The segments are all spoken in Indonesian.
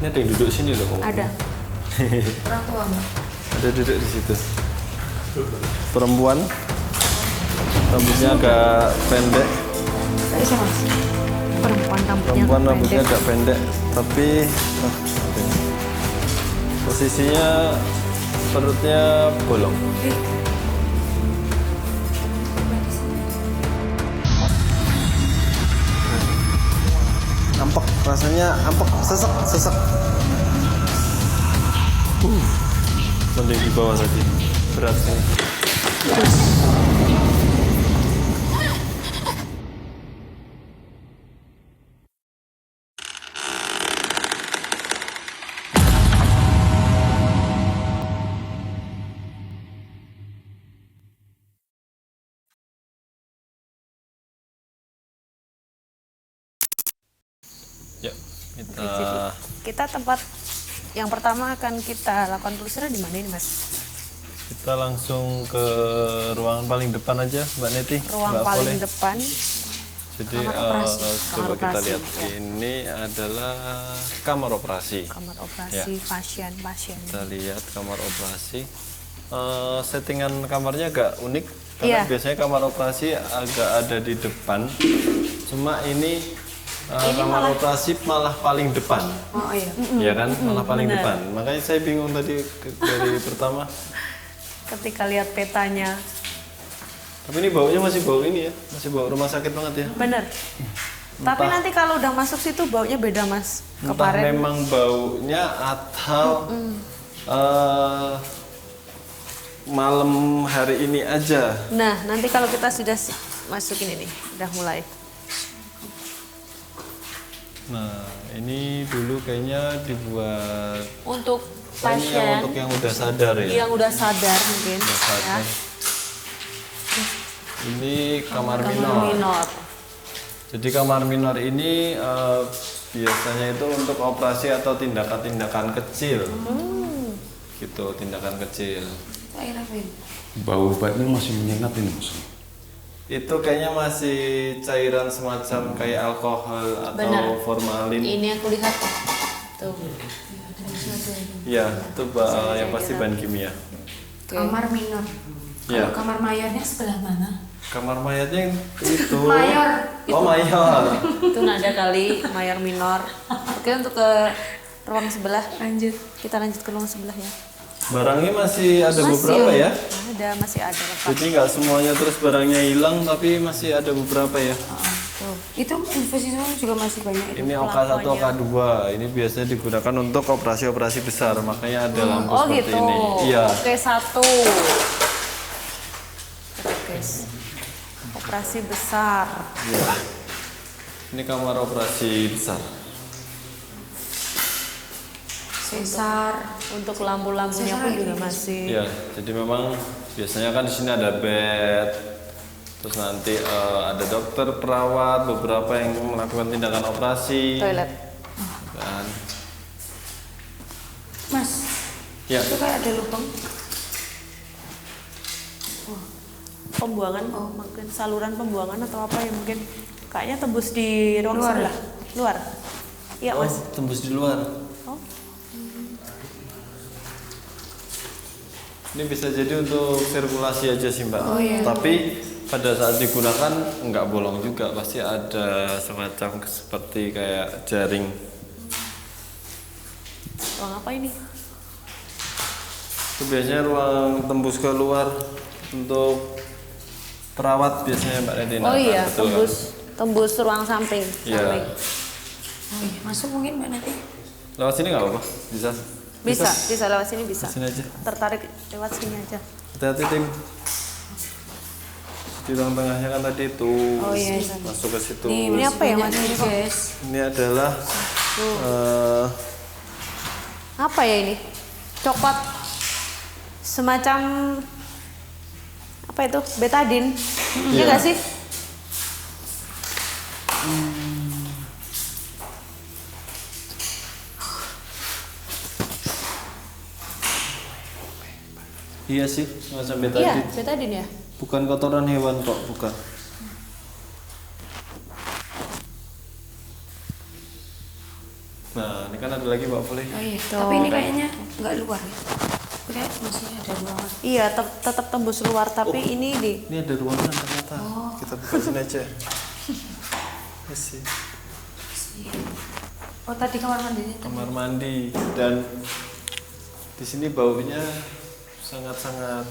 Ini ada yang duduk sini loh. Ada. Orang tua Mbak. Ada duduk di situ. Perempuan. Rambutnya agak pendek. Bisa Mas. Perempuan rambutnya agak pendek, tapi posisinya perutnya bolong. Ampek, rasanya ampek, sesek. Mending di bawah tadi, berat sih. Ya, kita tempat yang pertama akan kita lakukan penelusuran di mana ini Mas? Kita langsung ke ruangan paling depan aja, Mbak Neti. Ruang paling depan. Jadi Kamar coba kita operasi, lihat, ya. ini adalah kamar operasi. Kamar operasi pasien. Kita lihat kamar operasi. Settingan kamarnya agak unik karena biasanya kamar operasi agak ada di depan. Cuma ini kamar operasi malah paling depan. Oh iya. Ya kan, malah paling depan. Makanya saya bingung tadi dari pertama. Ketika lihat petanya. Tapi ini baunya masih bau ini ya, masih bau rumah sakit banget ya. Bener. Tapi nanti kalau udah masuk situ baunya beda Mas. Entah Kemarin memang baunya atau malam hari ini aja. Nah, nanti kalau kita sudah masukin ini, udah mulai. Nah, ini dulu kayaknya dibuat Untuk ini pasien yang untuk yang udah sadar ya. yang udah sadar mungkin. Udah sadar. Ya. Ini kamar Kamar minor. minor. Jadi kamar minor ini biasanya itu untuk operasi atau tindakan-tindakan kecil. Gitu, tindakan kecil. Bau obatnya masih menyengat ini Mas. Itu kayaknya masih cairan semacam kayak alkohol atau Benar. formalin. Ini aku lihat tuh. Iya, itu yang pasti bahan kimia. Kamar minor. Iya. Kalau kamar mayornya sebelah mana? Kamar mayatnya itu. Mayor. Oh, mayor. Itu nada kali mayor minor. Oke, untuk ke ruang sebelah. Lanjut. Kita lanjut ke ruang sebelah ya. Barangnya masih ada beberapa ya. Masih ada lengkap. Jadi nggak semuanya terus barangnya hilang, tapi masih ada beberapa ya. Tuh. Itu infus itu juga masih banyak. Ini OK1, OK2. Ini biasanya digunakan untuk operasi-operasi besar, makanya ada lampu Oh seperti gitu. ini. Iya. Oke, satu. Oke. Operasi besar. Iya. Ini kamar operasi besar. Sesar. Untuk lampu-lampunya pun juga masih. Iya, jadi memang biasanya kan di sini ada bed, terus nanti ada dokter, perawat, beberapa yang melakukan tindakan operasi. Toilet. Dan, Mas, ya, itu kayak ada lubang. Pembuangan, mungkin saluran pembuangan atau apa ya mungkin. Kayaknya tembus di ruang Luar. sebelah. Luar. Iya, oh, Mas. tembus di luar. Oh. Ini bisa jadi untuk sirkulasi aja sih Mbak. Oh, iya. Tapi pada saat digunakan nggak bolong juga, pasti ada semacam seperti kayak jaring. Ruang apa ini? Itu biasanya ruang tembus ke luar untuk perawat biasanya Mbak Redina. Oh iya, Betul kan? tembus ruang samping. Iya. Samping. Oh iya, masuk mungkin Mbak nanti. Lewat sini nggak apa-apa? Bisa? Bisa lewat sini bisa. Sini aja. Tertarik lewat sini aja. Hati-hati tim. Di ruang tengahnya kan tadi itu Oh iya. masuk ke situ. Ini apa ya Mas? Ini guys. Ini adalah Apa ya ini? Coklat semacam apa itu? Betadin. Iya nggak sih? iya sih, semacam Iya, betadin. betadin ya. Bukan kotoran hewan kok, bukan. Nah, ini kan ada lagi Mbak Poli. Oh iya. Tapi ini kayaknya nggak luar ya. Kayak masih ada ruangan. Iya, tetap tembus luar tapi ini di Ini ada ruangan ternyata. Kita buka sini aja. Sih. Oh tadi kamar mandi. Kamar mandi dan di sini baunya sangat-sangat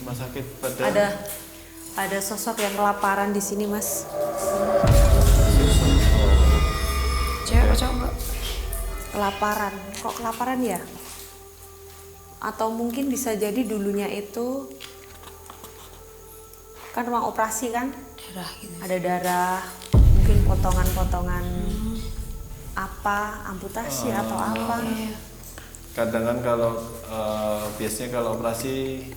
rumah sakit pada ada sosok yang kelaparan di sini, Mas. Cewek apa cowok Mbak? Kelaparan. Kok kelaparan ya? Atau mungkin bisa jadi dulunya itu kan ruang operasi kan? Darah gitu. Ada darah, mungkin potongan-potongan apa, amputasi atau apa. kadang kan kalau biasanya kalau operasi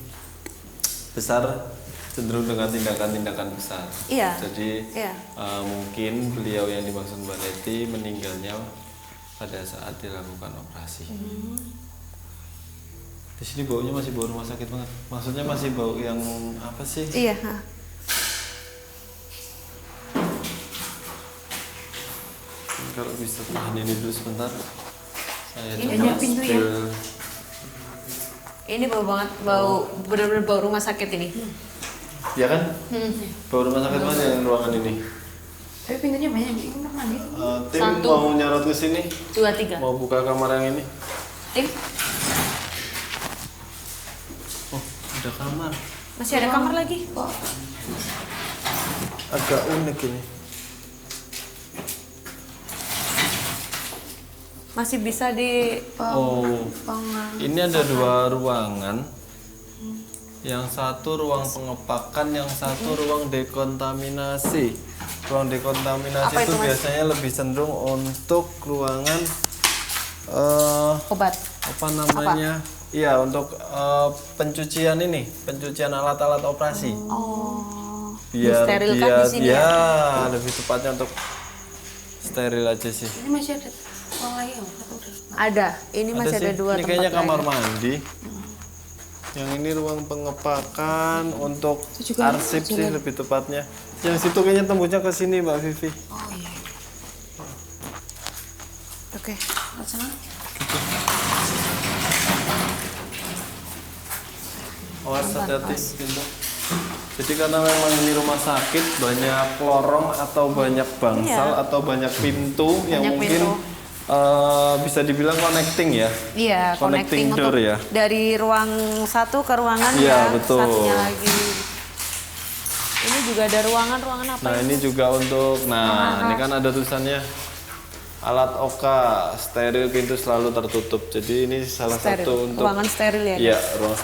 besar cenderung dengan tindakan-tindakan besar. Iya. Jadi Iya. mungkin beliau yang dimaksud Mbak Leti meninggalnya pada saat dilakukan operasi. Di sini baunya masih bau rumah sakit banget. Maksudnya masih bau yang apa sih? Iya. Kalau bisa tahan ini dulu sebentar. Saya Ini coba ada pintu ya? spill. Ini bau banget, benar-benar bau rumah sakit ini. Ya kan? Bau rumah sakit mana yang ruangan ini? Tapi pintunya banyak. Ini kamar mandi. Tim Satu. mau nyarot ke sini? 2, 3. Mau buka kamar yang ini? Tim, Oh, ada kamar. masih ada kamar lagi? Agak unik ini. Masih bisa di Oh, Pangan. ini ada 2 ruangan. Yang satu ruang pengepakan, yang satu ruang dekontaminasi. Ruang dekontaminasi Apa itu itu, Mas? biasanya lebih cenderung untuk ruangan obat. apa namanya? Iya, untuk pencucian ini, pencucian alat-alat operasi. Oh. Biar Disterilkan dia di sini ya, ya? lebih tepatnya untuk steril aja sih. Ini masih ada ruang lagi ya? Atau udah? Ada. Ini masih ada sih. 2 Ini tempat kayaknya kamar lagi. mandi. Yang ini ruang pengepakan untuk Itu juga arsip sih lebih tepatnya. Yang situ kayaknya tembusnya ke sini Mbak Vivi. Oh iya. Oke. Lihat sana. Awas hati-hati pintu. Jadi karena memang ini rumah sakit banyak lorong atau banyak bangsal Iya. atau banyak pintu yang Banyak mungkin pintu. bisa dibilang connecting ya. Iya, Connecting connecting door untuk ya. dari ruang satu ke ruangan Iya, ya, betul. satunya lagi. Ini juga ada ruangan apa? Nah ini juga untuk, ini kan ada tulisannya alat OKA steril pintu selalu tertutup. Jadi ini salah Steril. satu untuk Ruangan steril ya. Iya, ruang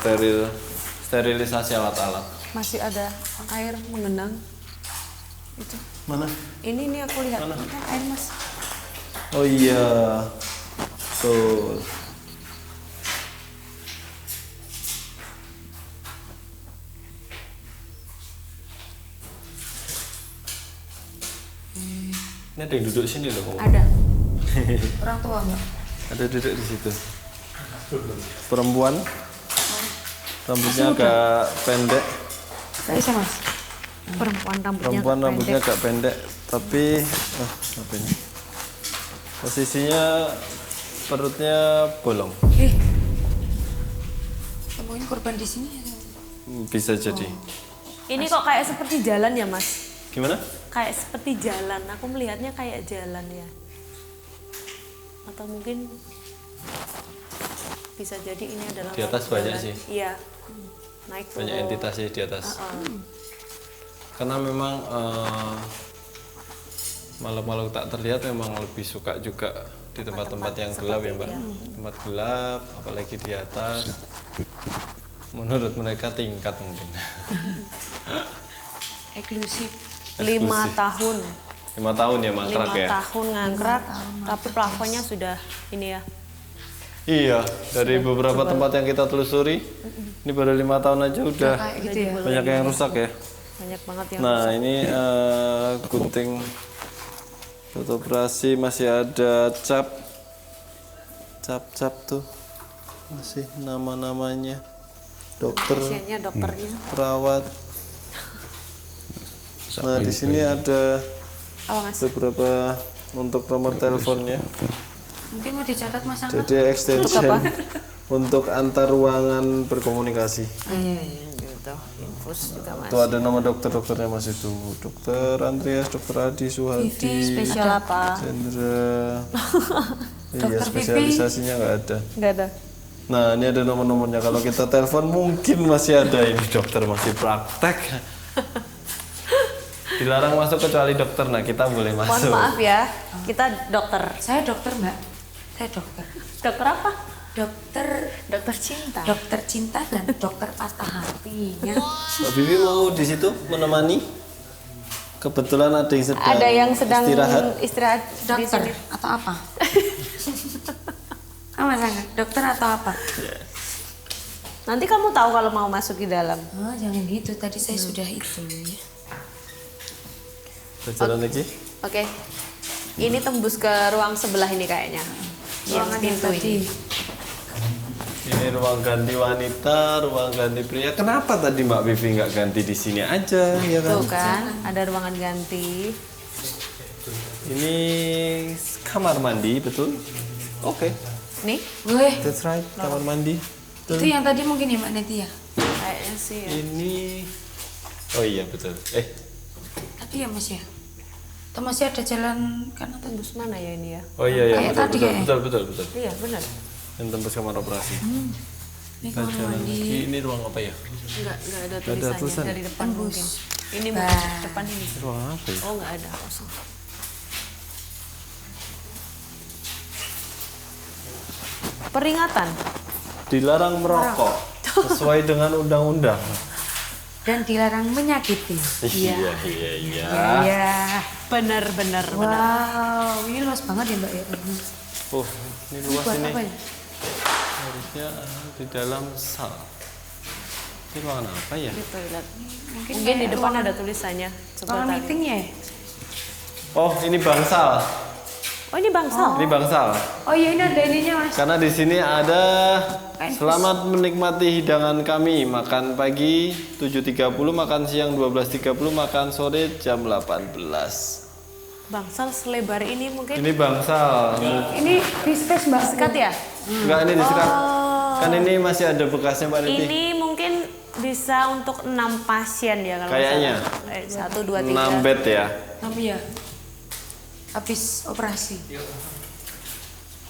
sterilisasi alat-alat. Masih ada air mengenang. Itu. Mana? Ini aku lihat Mana? kan air Mas. Oh iya, tuh. Ini ada yang duduk sini loh. Ada. Orang tua Mbak. Ada duduk di situ. Perempuan. Rambutnya agak pendek. Gak bisa Mas. Perempuan rambutnya Perempuan rambutnya pendek. agak pendek, tapi apa ini? Posisinya perutnya bolong. Temuin korban di sini ya. Bisa jadi. Ini kok kayak seperti jalan ya Mas? Gimana? Kayak seperti jalan. Aku melihatnya kayak jalan ya. Atau mungkin bisa jadi ini adalah Di atas banyak jalan. sih. Iya. Naik turun. Banyak entitasnya di atas. Karena memang makhluk-makhluk tak terlihat memang lebih suka juga di tempat-tempat yang gelap ya Mbak. Tempat gelap, apalagi di atas. Menurut mereka tingkat mungkin. Eksklusif. 5 tahun. 5 tahun ya mangkrak 5 ya. tahun ngangkrak, tapi plafonnya sudah ini ya. Iya, dari beberapa tempat yang kita telusuri, ini baru 5 tahun aja udah Kayak gitu ya. banyak yang rusak ya. Banyak banget yang Nah ini gunting buat operasi masih ada cap tuh masih nama-namanya dokter, pasiennya, dokternya. perawat. Nah di sini ada Apa Mas? beberapa untuk nomor teleponnya. Mungkin mau dicatat Mas Angga. Jadi extension untuk antar ruangan berkomunikasi. Gitu. Infus juga Itu ada nama dokter-dokternya Mas itu. Dokter Andreas, Dokter Adi, Suhadi, spesial apa? Chandra. Iya, spesialisasinya nggak ada. Nggak ada. Nah, ini ada nomor-nomornya. Kalau kita telepon mungkin masih ada ini dokter masih praktek. Dilarang masuk kecuali dokter. Nah, kita boleh Mohon masuk. maaf ya, kita dokter. Saya dokter, Mbak. Saya dokter. Dokter apa? Dokter cinta. dokter cinta dan dokter patah hati ya. Mbak Bibi mau di situ menemani? Kebetulan ada yang sedang istirahat di Dokter sini. atau apa? Mas Angga, dokter atau apa? Nanti kamu tahu kalau mau masuk di dalam. Oh, jangan gitu. Tadi saya sudah itu ya. Kita jalan lagi. Oke. Ini tembus ke ruang sebelah ini kayaknya. Ruangan yang tadi. Ini ruang ganti wanita, ruang ganti pria. Kenapa tadi Mbak Bibi nggak ganti di sini aja, ya kan? Tuh kan, ada ruangan ganti. Ini kamar mandi, betul? Oke, Nih, Weh, that's right, kamar mandi. itu yang tadi mungkin ya Mbak Neti ya? kayaknya sih ya. Ini, oh iya betul. Tapi ya Mas ya. Atau masih ada jalan kanan atau Tembus mana ya ini ya? Oh iya Kayak tadi kayaknya. betul. Iya, benar. Yang tembus kamar operasi. ini Kita kamar jalan mandi. lagi. Ini ruang apa ya? Enggak ada Nggak ada tulisannya tulisan. dari depan mungkin. Ini Bah. mungkin depan ini. Ruang apa ya? Oh, enggak ada kosong. Peringatan. Dilarang merokok sesuai dengan undang-undang. Dan dilarang menyakiti. Iya. Iya. Benar. Wow, ini luas banget ya Mbak ya. Oh, ini luas Buat ini. apa ya? Harusnya di dalam sal. Ini ruangan apa ya? Di toilet. Mungkin Mungkin di kayak depan ada tulisannya. Coba ruangan tadi. meeting ya? Oh, ini bangsal. Oh, ini bangsal. Ini bangsal. Oh iya, ini ada ininya Mas. Karena di sini ada selamat menikmati hidangan kami. Makan pagi 7.30, makan siang 12.30, makan sore jam 18. Bangsal selebar ini mungkin. Ini bangsal. Ini di space Mbak. Sekat ya? Enggak, ini disikat. Kan ini masih ada bekasnya Mbak Niti. Ini mungkin bisa untuk 6 pasien ya kalau Kayaknya. 1, 2, 3. 6 bed ya. Kami ya. Habis operasi.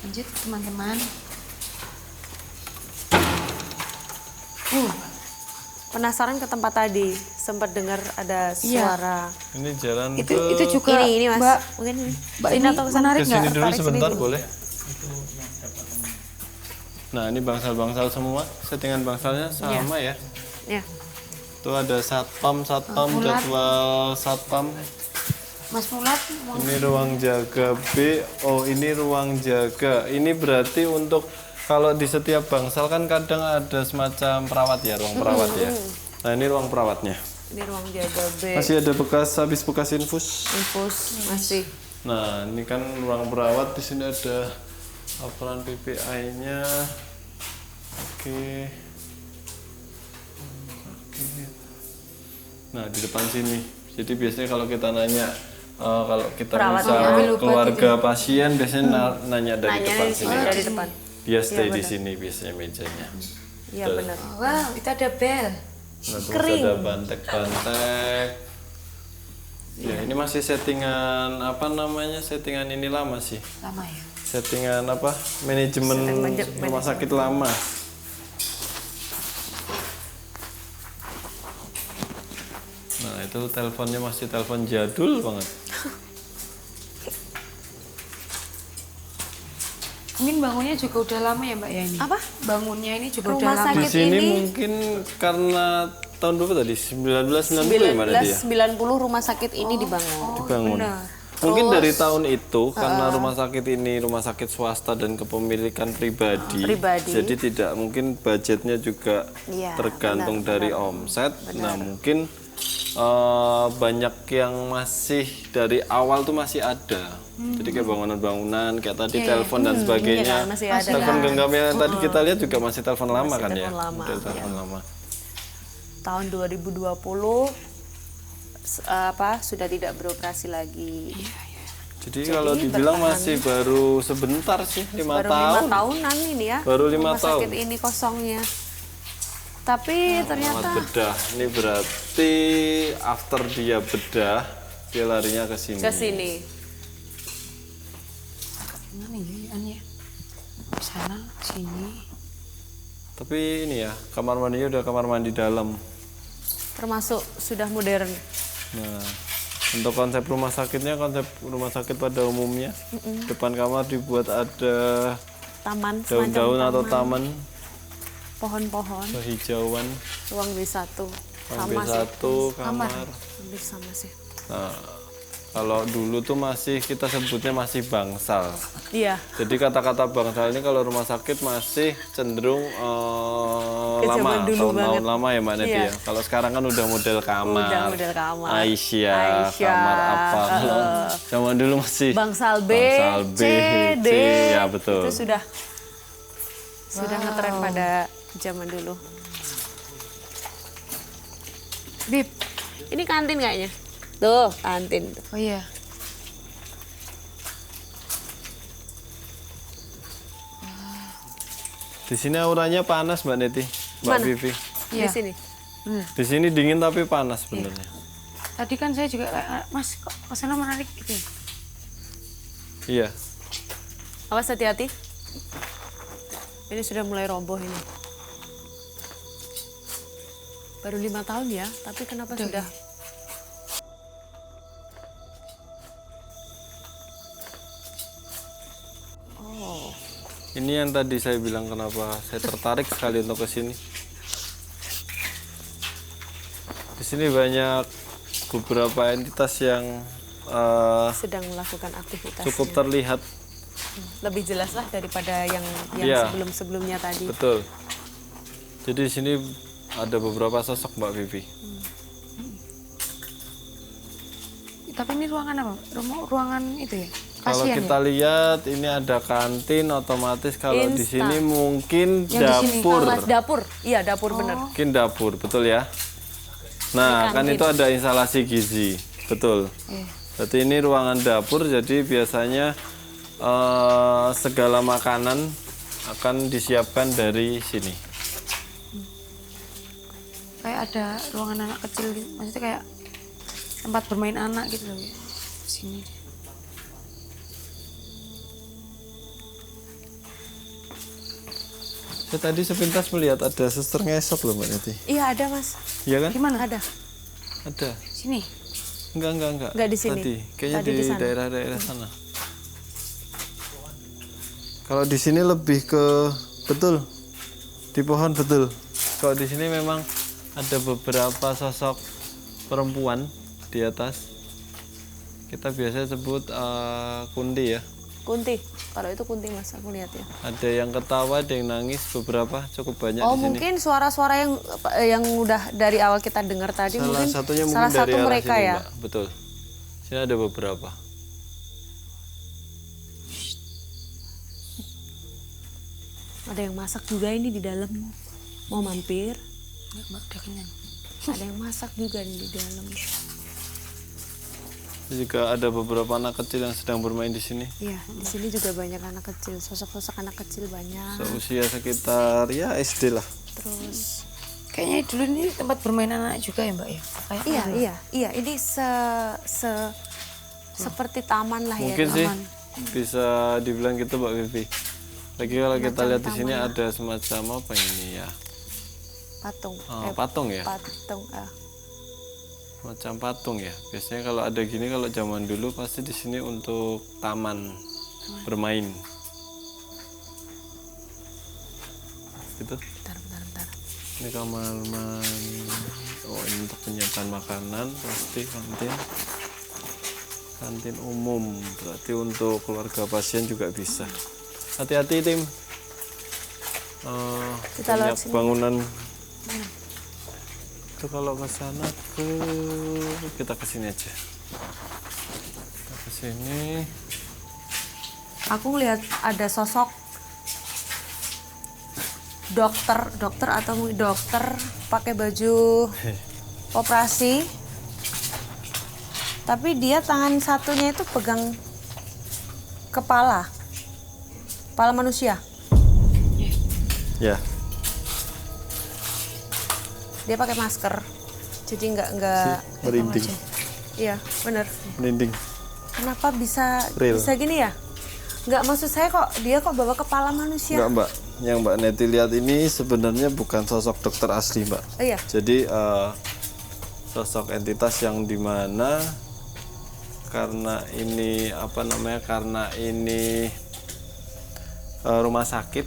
Lanjut teman-teman. Penasaran ke tempat tadi, sempat dengar ada suara. Ini jalan Itu juga Ini Mas. Mbak. Mungkin ini. Mbak Sini ini atau kesana? menarik ke sini nggak? dulu Tarik sebentar sini. boleh. Nah, ini bangsal-bangsal semua. Settingan bangsalnya sama ya. Ya. Itu ada satpam, Mulat. jadwal satpam. Mas Mulat mau Ini ruang jaga B. Oh, ini ruang jaga. Ini berarti untuk kalau di setiap bangsal kan kadang ada semacam perawat ya, ruang perawat ya. Nah, ini ruang perawatnya. Ini ruang jaga B. Masih ada habis bekas infus. Infus masih. Nah, ini kan ruang perawat. Di sini ada laporan PPI-nya. Oke. Nah, di depan sini. Jadi biasanya kalau kita nanya, kalau kita Perawat misal ambil keluarga pasien biasanya nanya dari Nanya depan dari sini. dari depan. Dia stay di benar. sini biasanya mejanya. Iya Tuh. benar. wow, itu ada bel. Nah, terus Kering. ada bantek-bantek. Ya, ini masih settingan apa namanya? Settingan ini lama sih. Lama ya. Settingan apa? Manajemen rumah sakit lama. Nah, itu teleponnya masih telepon jadul banget. Mungkin bangunnya juga udah lama ya Mbak ya ini. Apa? Bangunnya ini juga Rumah udah lama. Di sakit sini ini- mungkin karena tahun berapa tadi? 1990 ya mana dia? 1990 rumah sakit ini dibangun. Dibangun. benar. Mungkin dari tahun itu karena rumah sakit ini rumah sakit swasta dan kepemilikan pribadi, Pribadi. jadi tidak mungkin budgetnya juga Iya, tergantung dari omset. Nah mungkin banyak yang masih dari awal tuh masih ada. Jadi kayak bangunan-bangunan kayak tadi telepon dan sebagainya. Iya kan, masih ada. Telepon genggam yang tadi kita lihat juga masih telepon lama kan ya? telepon lama, Model telepon lama. Tahun 2020 sudah tidak beroperasi lagi. Jadi kalau dibilang masih baru sebentar sih, 5 baru tahun. 5 tahunan ini ya. Baru 5 rumah sakit tahun. ini kosongnya. Tapi ternyata Amat bedah. Ini berarti after dia bedah, dia larinya ke sini. ke sini. Mana ya? Sana, sini. Tapi ini ya, kamar mandinya udah kamar mandi dalam. Termasuk sudah modern. Nah, untuk konsep rumah sakitnya, konsep rumah sakit pada umumnya, depan kamar dibuat ada Taman, daun-daun semacam atau taman, pohon-pohon, hijauan, ruang B1. ruang Sama sih. B1, kamar. Hampir sama sih. Nah, kalau dulu tuh masih kita sebutnya masih bangsal. Iya. Jadi kata-kata bangsal ini kalau rumah sakit masih cenderung Ke lama, zaman dulu tahun-tahun banget. lama ya Mbak Neti Iya. ya. Kalau sekarang kan udah model kamar. Udah model kamar. Aisyah, kamar apa? Kalau zaman dulu masih Bangsal B, bangsal B, C, D. ya betul. Itu sudah ngetren pada zaman dulu. Bib, ini kantin kayaknya. Tuh, kantin. Oh iya. Di sini auranya panas Mbak Neti, Mbak Mana? Vivi. Iya. Di sini. Di sini dingin tapi panas sebenarnya. Tadi kan saya juga kayak, Mas kok kesana menarik gitu ya? Iya. Awas hati-hati. Ini sudah mulai roboh ini. Baru 5 tahun ya, tapi kenapa sudah? Ini yang tadi saya bilang kenapa saya tertarik sekali untuk ke sini. Di sini banyak beberapa entitas yang Sedang melakukan aktivitas. cukup terlihat. Lebih jelas lah daripada yang Iya. sebelum-sebelumnya tadi. Betul. Jadi di sini ada beberapa sosok Mbak Vivi. Tapi ini ruangan apa? Ruangan itu ya? Kalau Pasien kita ya? lihat ini ada kantin, otomatis kalau di Instan. sini mungkin Yang di sini. dapur. Dapur. Iya, dapur bener. Mungkin dapur, betul ya? Nah, kan itu ada instalasi gizi, betul. Iya. Berarti ini ruangan dapur, jadi biasanya segala makanan akan disiapkan dari sini. Kayak ada ruangan anak kecil gitu. Maksudnya kayak tempat bermain anak gitu loh ya. Sini. Saya tadi sepintas melihat ada suster ngesok loh Mbak Neti. Iya, ada Mas. Iya kan? Gimana? Ada. Ada. Sini. Enggak. Enggak di sini. Tadi, kayaknya Tadi di di sana. daerah-daerah sana. Kalau di sini lebih ke betul di pohon betul. Kalau di sini memang ada beberapa sosok perempuan di atas. Kita biasa sebut kunti ya. Kunti. Kalau itu kunti Mas, aku lihat ya. Ada yang ketawa, ada yang nangis, beberapa cukup banyak Oh, di sini. mungkin suara-suara yang udah dari awal kita dengar tadi Salah mungkin satunya mungkin salah dari satu arah mereka sini, ya. Mbak. Betul. Sini ada beberapa. Ada yang masak juga ini di dalam. Mau mampir? Enggak, Mbak, udah kenyang. Ada yang masak juga nih di dalam. Juga ada beberapa anak kecil yang sedang bermain di sini. Iya, di sini juga banyak anak kecil, sosok-sosok anak kecil banyak. Seusia sekitar ya SD lah. Terus Kayaknya dulu ini tempat bermain anak juga ya Mbak ya? Kayak iya, ini seperti taman lah Mungkin ya. sih bisa dibilang gitu Mbak Vivi. Lagi kalau kita lihat di sini ada semacam apa ini ya? Patung. Patung ya? Patung. Macam patung ya. Biasanya kalau ada gini kalau zaman dulu pasti di sini untuk taman bermain. Gitu. Bentar. Ini kamar mandi. Oh, ini untuk penyiapan makanan pasti kantin umum. Berarti untuk keluarga pasien juga bisa. Hati-hati tim. Kita Banyak lewat sini. bangunan. Itu kalau ke sana kita ke sini aja. Kita ke sini. Aku ngelihat ada sosok dokter atau mungkin dokter pakai baju operasi. Tapi dia tangan satunya itu pegang kepala manusia. Ya, Dia pakai masker, jadi nggak merinding. Iya bener. Merinding. Kenapa bisa Real. gini ya? Nggak, maksud saya kok dia kok bawa kepala manusia. Enggak Mbak, yang Mbak Neti lihat ini sebenarnya bukan sosok dokter asli Mbak. Iya. Jadi sosok entitas yang dimana karena ini rumah sakit,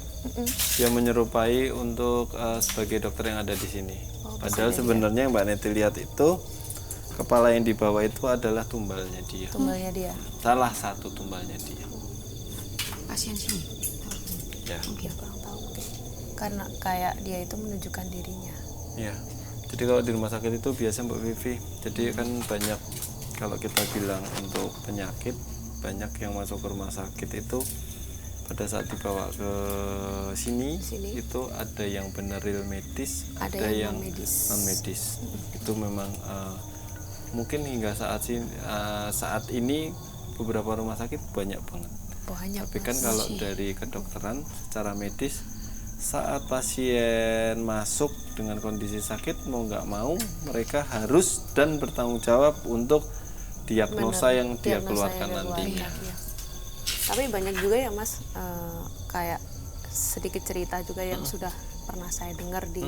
dia menyerupai untuk sebagai dokter yang ada di sini. Padahal sebenarnya yang Mbak Neti lihat itu kepala yang dibawa itu adalah tumbalnya dia. Tumbalnya dia. Salah satu tumbalnya dia. Pasien sini. Ya. Dia kurang tahu mungkin. Karena kayak dia itu menunjukkan dirinya. Iya. Jadi kalau di rumah sakit itu biasa Mbak Vivi. Jadi kan banyak, kalau kita bilang untuk penyakit, banyak yang masuk ke rumah sakit itu pada saat dibawa ke sini. Itu ada yang benar real medis, ada yang non medis. Itu memang mungkin hingga saat ini beberapa rumah sakit banyak banget. Tapi kan kalau dari kedokteran secara medis, saat pasien masuk dengan kondisi sakit, mau nggak mau mereka harus dan bertanggung jawab untuk diagnosa yang dia keluarkan nantinya. Ya. Tapi banyak juga ya Mas, kayak sedikit cerita juga yang sudah pernah saya dengar di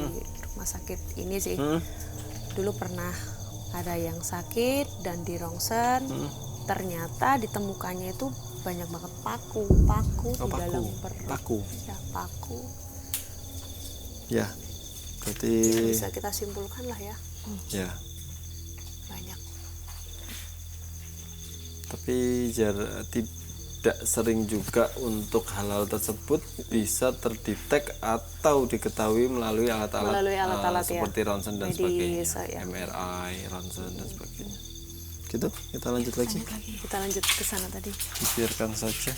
rumah sakit ini sih. Dulu pernah ada yang sakit dan di rongsen, ternyata ditemukannya itu banyak banget paku di dalam perut. Paku. Ya, paku. Ya, berarti Bisa kita simpulkan lah ya. ya. Banyak. Tapi tidak sering juga untuk hal-hal tersebut bisa terdetek atau diketahui melalui alat-alat ya. seperti ronsen dan Medis, sebagainya, ya. MRI, ronsen dan sebagainya. Gitu, kita lanjut lagi. Kita lanjut ke sana tadi. Biarkan saja.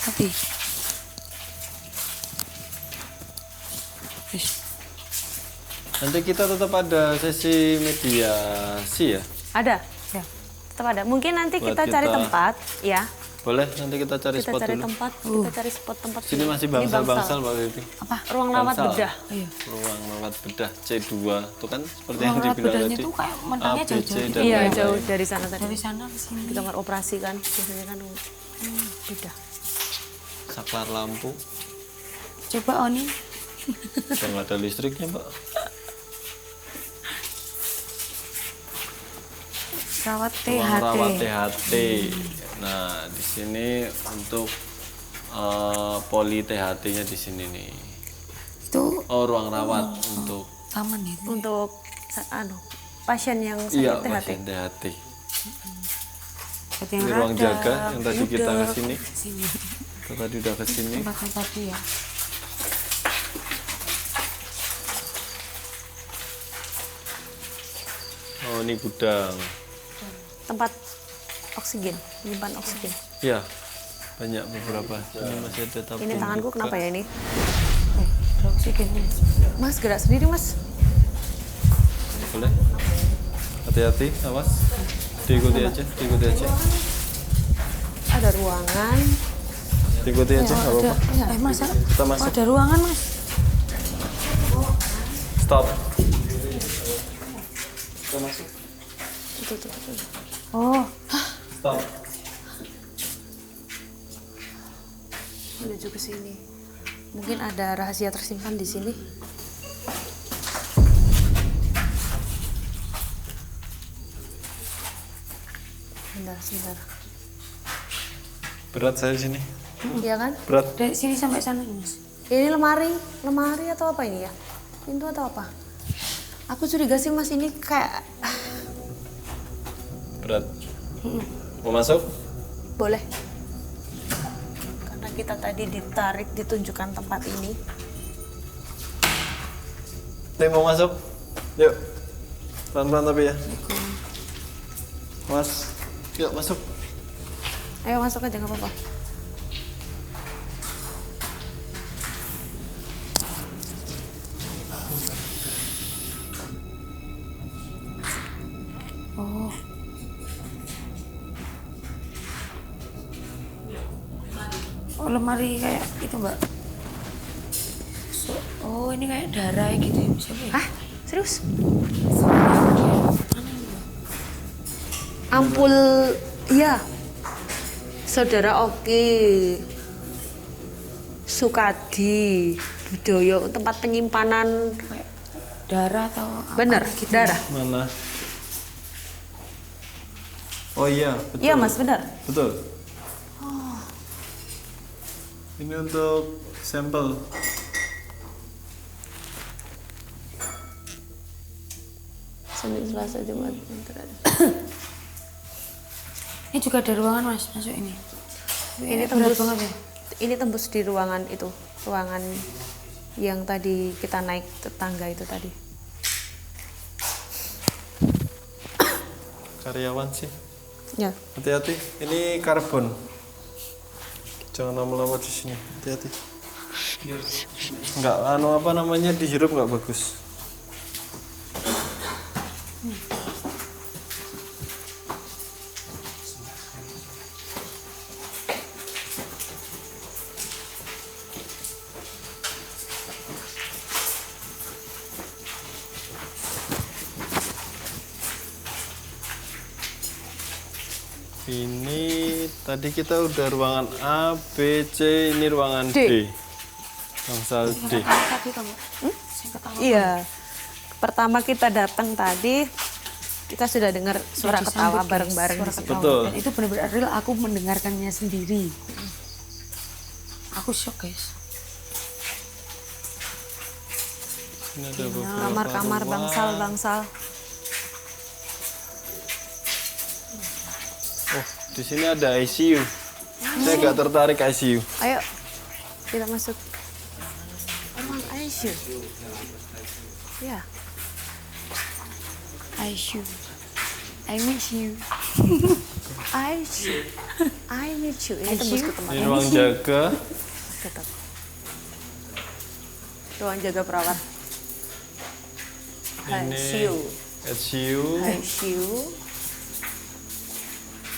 Tapi. Nanti kita tetap ada sesi mediasi ya. Ada. Ya. Tetap ada. Mungkin nanti Buat kita cari kita- tempat, ya. Boleh, nanti kita cari Kita spot cari dulu. tempat, kita cari spot tempat. Sini dulu. masih Ini bangsal-bangsal Mbak Vivi. Apa? Ruang rawat Bangsal. bedah. Iya. Ruang rawat bedah C2 itu kan seperti Ruang yang rawat dibilang bedahnya tadi. tuh kayak mentangnya A, B, C, jauh-jauh gitu. dan Iya, lain-lain. jauh dari sana tadi. Dari sana ke sini. Di kamar operasi kan, biasanya kan bedah. Saklar lampu. Coba Oni. Udah nggak ada listriknya Mbak. Rawat Ruang THT. rawat THT. Nah, di sini untuk poli THT-nya di sini nih. Itu Oh, ruang rawat untuk taman ya. Untuk pasien yang sakit iya THT. pasien THT. Buat yang Ini ruang radang, jaga yang tadi kita udek. ke sini. Sini. Kita tadi udah ke sini. Tempat tadi ya. Oh, ini gudang. Tempat oksigen, menyimpan oksigen. Ya, banyak beberapa. Ini masih ada tabung. Ini tanganku juga. kenapa ya ini? Ada oksigen. Mas, gerak sendiri Mas. Boleh? Hati-hati, awas. Diikuti aja, diikuti aja. Ada ruangan. Diikuti aja, nggak apa-apa. Masa? Kita masuk. Oh, ada ruangan Mas. Stop. Tuh. Oh, Stop. Menuju ke sini. Mungkin ada rahasia tersimpan di sini. Sebentar. Berat saya sini. Iya kan? Berat. dari sini sampai sana Mas. Ini lemari atau apa ini ya? Pintu atau apa? Aku curiga sih Mas ini kayak Berat. Mau masuk? boleh. Karena kita tadi ditarik ditunjukkan tempat ini. Nih mau masuk? Yuk. Pelan-pelan tapi ya. Mas, yuk masuk. Ayo masuk aja nggak apa-apa. Oh, lemari kayak itu, Mbak. Oh, ini kayak darah gitu ya, siapa ya? Hah? Serius? Mana ini, Mbak? Ampul, iya. Saudara Oki, Sukadi, Budoyo, tempat penyimpanan. Kayak darah atau apa Bener, gitu. darah. Mana? Oh iya, betul. Iya Mas, benar. Betul. Ini untuk sampel. Senin, Selasa, Jumat. Ini juga ada ruangan, Mas, masuk ini. Ini berat tembus, banget ya. ini tembus di ruangan itu, ruangan yang tadi kita naik tangga itu tadi. Karyawan sih. Ya. Hati-hati, ini karbon. Jangan lama-lama di sini. Hati-hati. Enggak, apa namanya, dihirup nggak bagus. Ini tadi kita udah ruangan A, B, C, ini ruangan D. D. Bangsal D. Tadi kamu, saya ketawa. Iya. Pertama kita datang tadi, kita sudah dengar suara Disambut, ketawa guys. bareng-bareng Suara di situ. ketawa. Betul. Dan itu benar-benar real, aku mendengarkannya sendiri. Aku shock, guys. Ini ada beberapa Kamar-kamar ruang. bangsal-bangsal. Oh, di sini ada ICU. Saya agak tertarik ICU. Ayo, kita masuk. Ruang ICU. Ya. I shoot. I miss you. ICU. I need you. Ini tembus ke tempat Ini ruang jaga. tetap. Ruang jaga perawat. Ini ICU. ICU. ICU.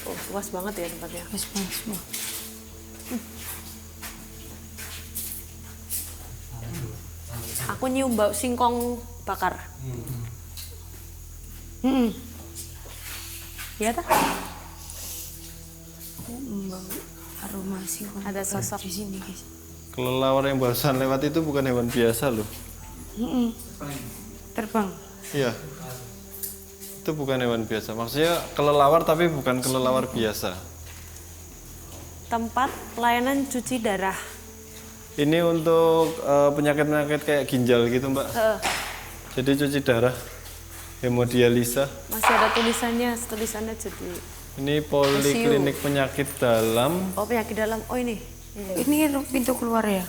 Oh, luas banget ya tempatnya. Mas, semua. Aku nyium bau singkong bakar. Iya tak? Aku membau aroma singkong Ada sosok. di sini, guys. Kelelawar yang barusan lewat itu bukan hewan biasa loh. Terbang. Iya. Itu bukan hewan biasa. Maksudnya kelelawar tapi bukan kelelawar biasa. Tempat pelayanan cuci darah. Ini untuk penyakit-penyakit kayak ginjal gitu, Mbak. Jadi cuci darah, hemodialisa. Masih ada tulisannya jadi. Ini poliklinik penyakit dalam. Oh, penyakit dalam. Oh, ini. Ini pintu keluar ya?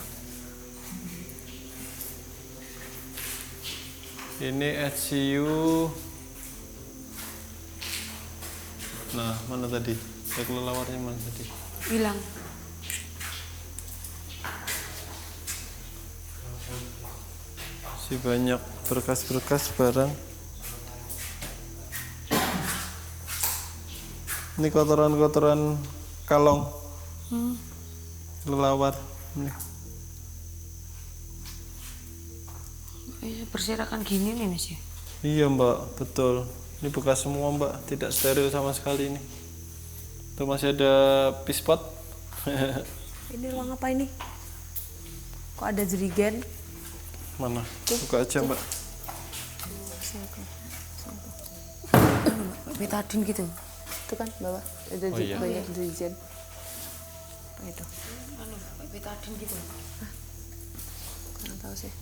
Ini ICU. Nah, mana tadi? Ya, kelelawarnya mana tadi? Hilang. Si banyak berkas-berkas barang. Ini kotoran-kotoran kalong. Kelelawar. Ini. Berserakan gini nih, Mas ya? Iya, Mbak, betul. Ini bekas semua, Mbak. Tidak steril sama sekali ini. Tuh masih ada pispot. Ini ruang apa ini? Kok ada jerigen? Mana? Buka aja, Mbak. Betadin gitu. Itu kan bawah. Ada Oh, iya. banyak jerigen. Nah, itu. Betadin gitu. Nggak tahu sih.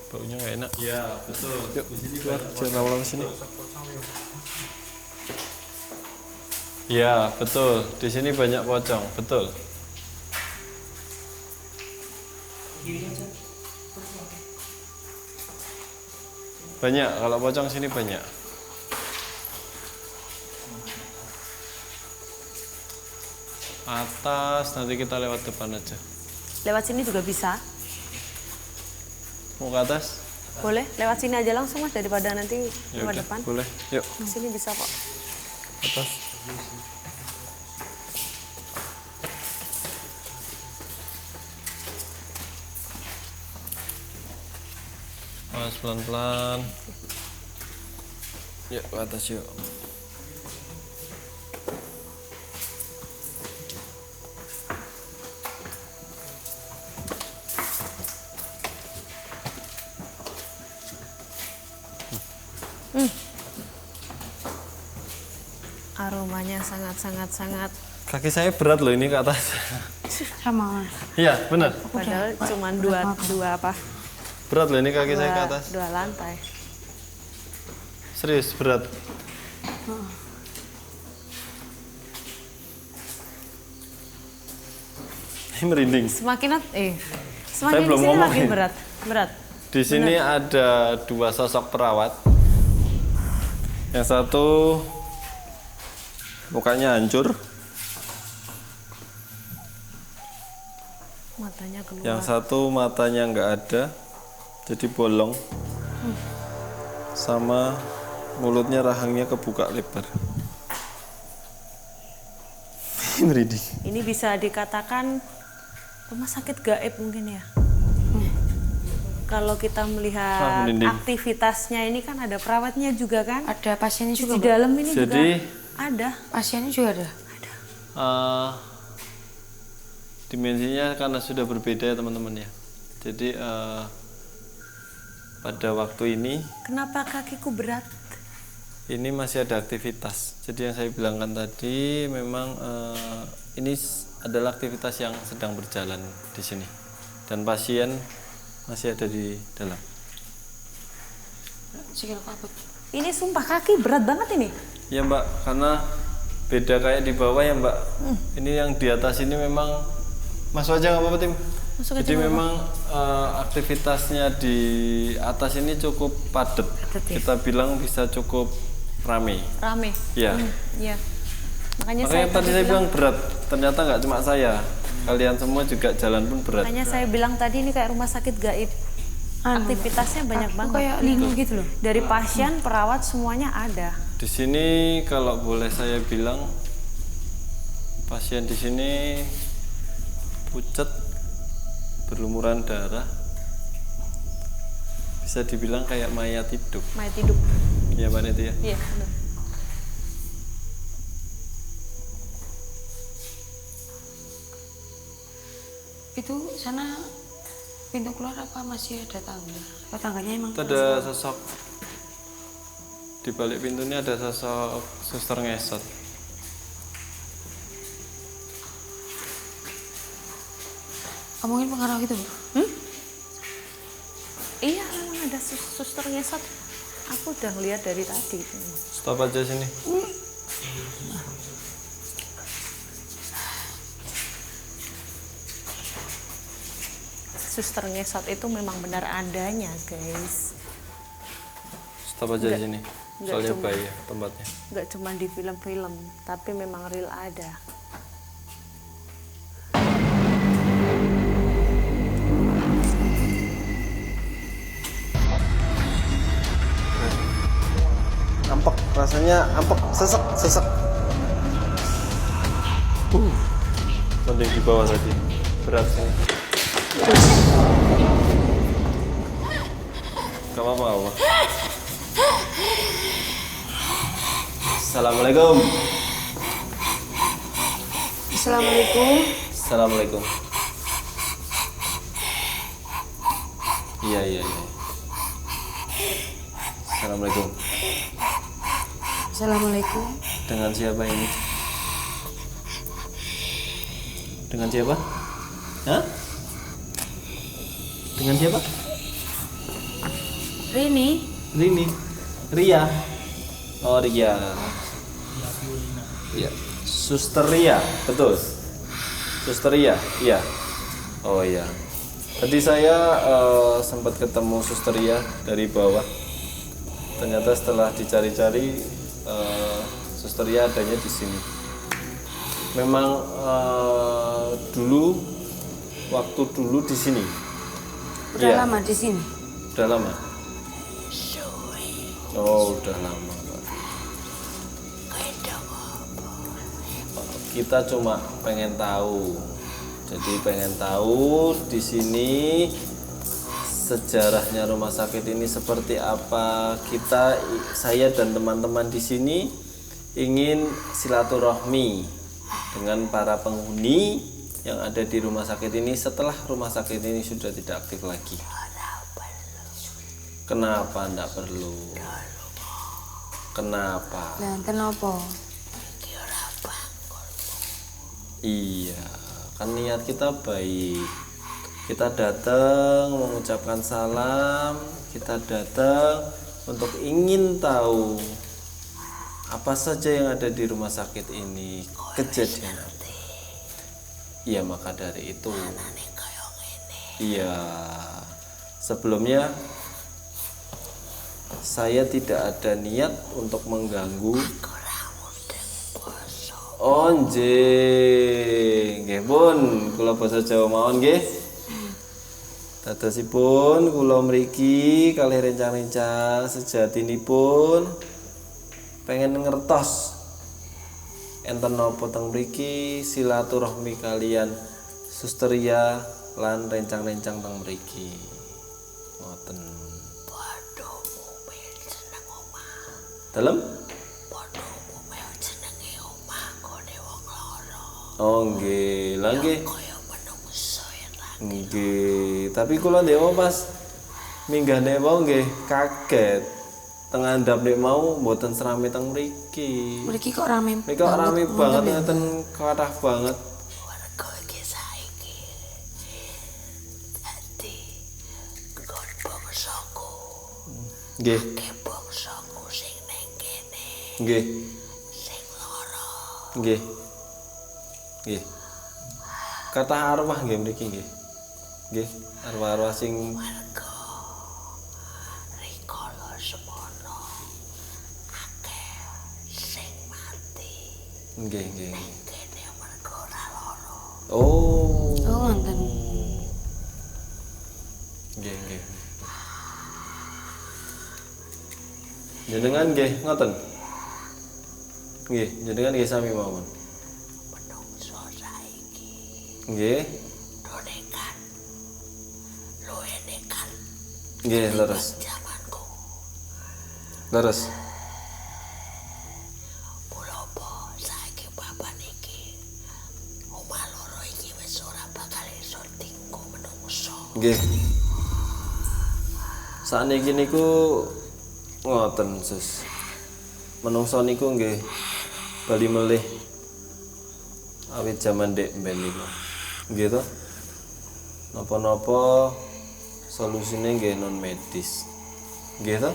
Baunya nggak enak. Iya, betul. Yuk, keluar. Jangan lama-lama sini. Iya, betul. Di sini banyak pocong, betul. Banyak, kalau pocong sini banyak. Atas, nanti kita lewat depan aja. Lewat sini juga bisa. Mau ke atas? Boleh, lewat sini aja langsung Mas daripada nanti Ya lewat udah, depan. boleh. Yuk. Sini bisa kok. Atas. Mas pelan-pelan. Yuk ke atas yuk. Aromanya sangat. Kaki saya berat loh ini ke atas. Sama Mas. Iya, benar. Padahal cuma dua apa? Berat loh ini kaki saya ke atas. Dua lantai. Serius berat. Ini merinding. Semakin Saya belum di sini ngomong makin ini. berat. Di sini ada 2 sosok perawat. Yang satu mukanya hancur, Matanya keluar. yang satu matanya nggak ada, jadi bolong, sama mulutnya rahangnya kebuka lebar. Merinding. Ini bisa dikatakan rumah sakit gaib mungkin ya. Kalau kita melihat merinding. aktivitasnya ini kan ada perawatnya juga kan. Ada pasiennya Di juga. dalam ini Jadi juga ada. Pasiennya juga ada. dimensinya karena sudah berbeda ya teman-teman ya. Jadi pada waktu ini Kenapa kakiku berat? ini masih ada aktivitas. Jadi yang saya bilangkan tadi memang ini adalah aktivitas yang sedang berjalan di sini dan pasien masih ada di dalam. Sikil apa? Ini sumpah kaki berat banget ini. Ya Mbak, karena beda kayak di bawah ya Mbak. Ini yang di atas ini memang masuk aja nggak apa-apa Tim. Masuk aja Jadi nggak memang aktivitasnya di atas ini cukup padat. Padat ya? Kita bilang bisa cukup rame. Rame. Iya. Iya. Makanya Tadi saya bilang berat. Ternyata nggak cuma saya. Kalian semua juga jalan pun berat. Makanya saya bilang tadi ini kayak rumah sakit gaib. Aktivitasnya banyak Aku banget. kayak lingu gitu loh. Dari pasien, perawat semuanya ada. Di sini kalau boleh saya bilang pasien di sini pucat, berlumuran darah, bisa dibilang kayak mayat hidup. Mayat hidup. Ya Mbak Neti ya. Iya, benar. Itu sana pintu keluar apa masih ada tangga? Oh, tangganya emang Itu ada sosok di balik pintu ini, ada sosok suster ngesot. ngomongin pengaruh gitu, Bu? Iya, memang ada suster ngesot. Aku udah ngeliat dari tadi. Stop aja sini. Suster ngesot itu memang benar adanya, guys. Stop aja di sini. Nggak Soalnya cuma- bahaya tempatnya. Nggak cuma di film-film, tapi memang real ada. Ampek, rasanya ampek, sesek. Mending di bawah tadi, berat sini. Gak apa-apa. Assalamualaikum. Assalamualaikum. Assalamualaikum. Iya. Assalamualaikum. Assalamualaikum. Dengan siapa ini? Dengan siapa? Hah? Dengan siapa? Rini. Ria. Oh, Ria. Iya. Suster Ria, betul. Suster Ria, iya. Oh iya. Tadi saya sempat ketemu Suster Ria dari bawah. Ternyata setelah dicari-cari, Suster Ria adanya di sini. Memang waktu dulu di sini. Udah Iya. lama di sini. Udah lama? Oh, udah lama. kita cuma pengen tahu. Jadi pengen tahu di sini sejarahnya rumah sakit ini seperti apa. Saya dan teman-teman di sini ingin silaturahmi dengan para penghuni yang ada di rumah sakit ini setelah rumah sakit ini sudah tidak aktif lagi. Kenapa enggak perlu? Kenapa? Dan kenapa? Iya, kan niat kita baik. Kita datang mengucapkan salam, kita datang untuk ingin tahu apa saja yang ada di rumah sakit ini, kejadian apa. Iya, maka dari itu. Iya, sebelumnya saya tidak ada niat untuk mengganggu. Oh nggih, nggih pun kula basa Jawa mawon nggih. Dadosipun kula mriki kalih rencang-rencang sejatinipun pengen ngertos enten napa teng mriki silaturahmi kalian Susteria lan rencang-rencang teng mriki. Ngoten. Dalem? Oh nggih, lha nggih. Nggih, tapi kula ndewa pas minggane wau nggih kaget. Teng andhap nek mau mboten serame teng mriki. Mriki kok rame. Mriki kok rame banget ngeten kathah banget. Nggih. Nggih. Nggih. Nggih. Kathah arwah nggih mriki nggih. Nggih, arwah-arwah sing nggih, nggih. Oh. Oh, wonten. Nggih, nggih. Jenengan nggih ngoten. Nggih, jenengan nggih sami mawon. Nggih. Nggih, leres. Leres. Nggih. Sakniki niku ngoten, Sus. Menungso niku nggih bali melih awit jaman ndek mben niku. Nggih to? Napa-napa solusine nggih non medis. Nggih to?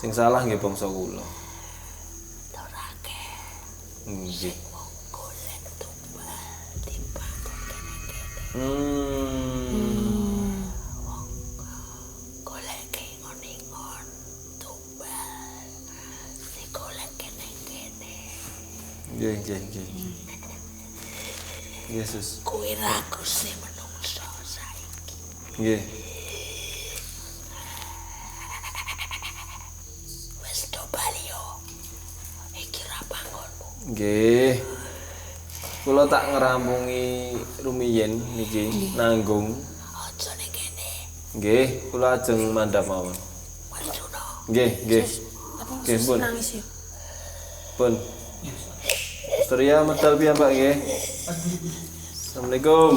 Sing salah nggih bangsa kula. Nggih. Nggih, nggih, nggih. Yesus. Kuwi raguse menungso saiki. Nggih. Wis do bali yo. Iki ra panggonmu. Nggih. Kula tak ngrampungi rumiyin niki nanggung. Aja ning kene. Nggih, kula ajeng mandhap mawon. Manjuna. Nggih, nggih. Nggih, pun. Nangis yo. Pun. Susteria medal piyambak nggih. Assalamualaikum.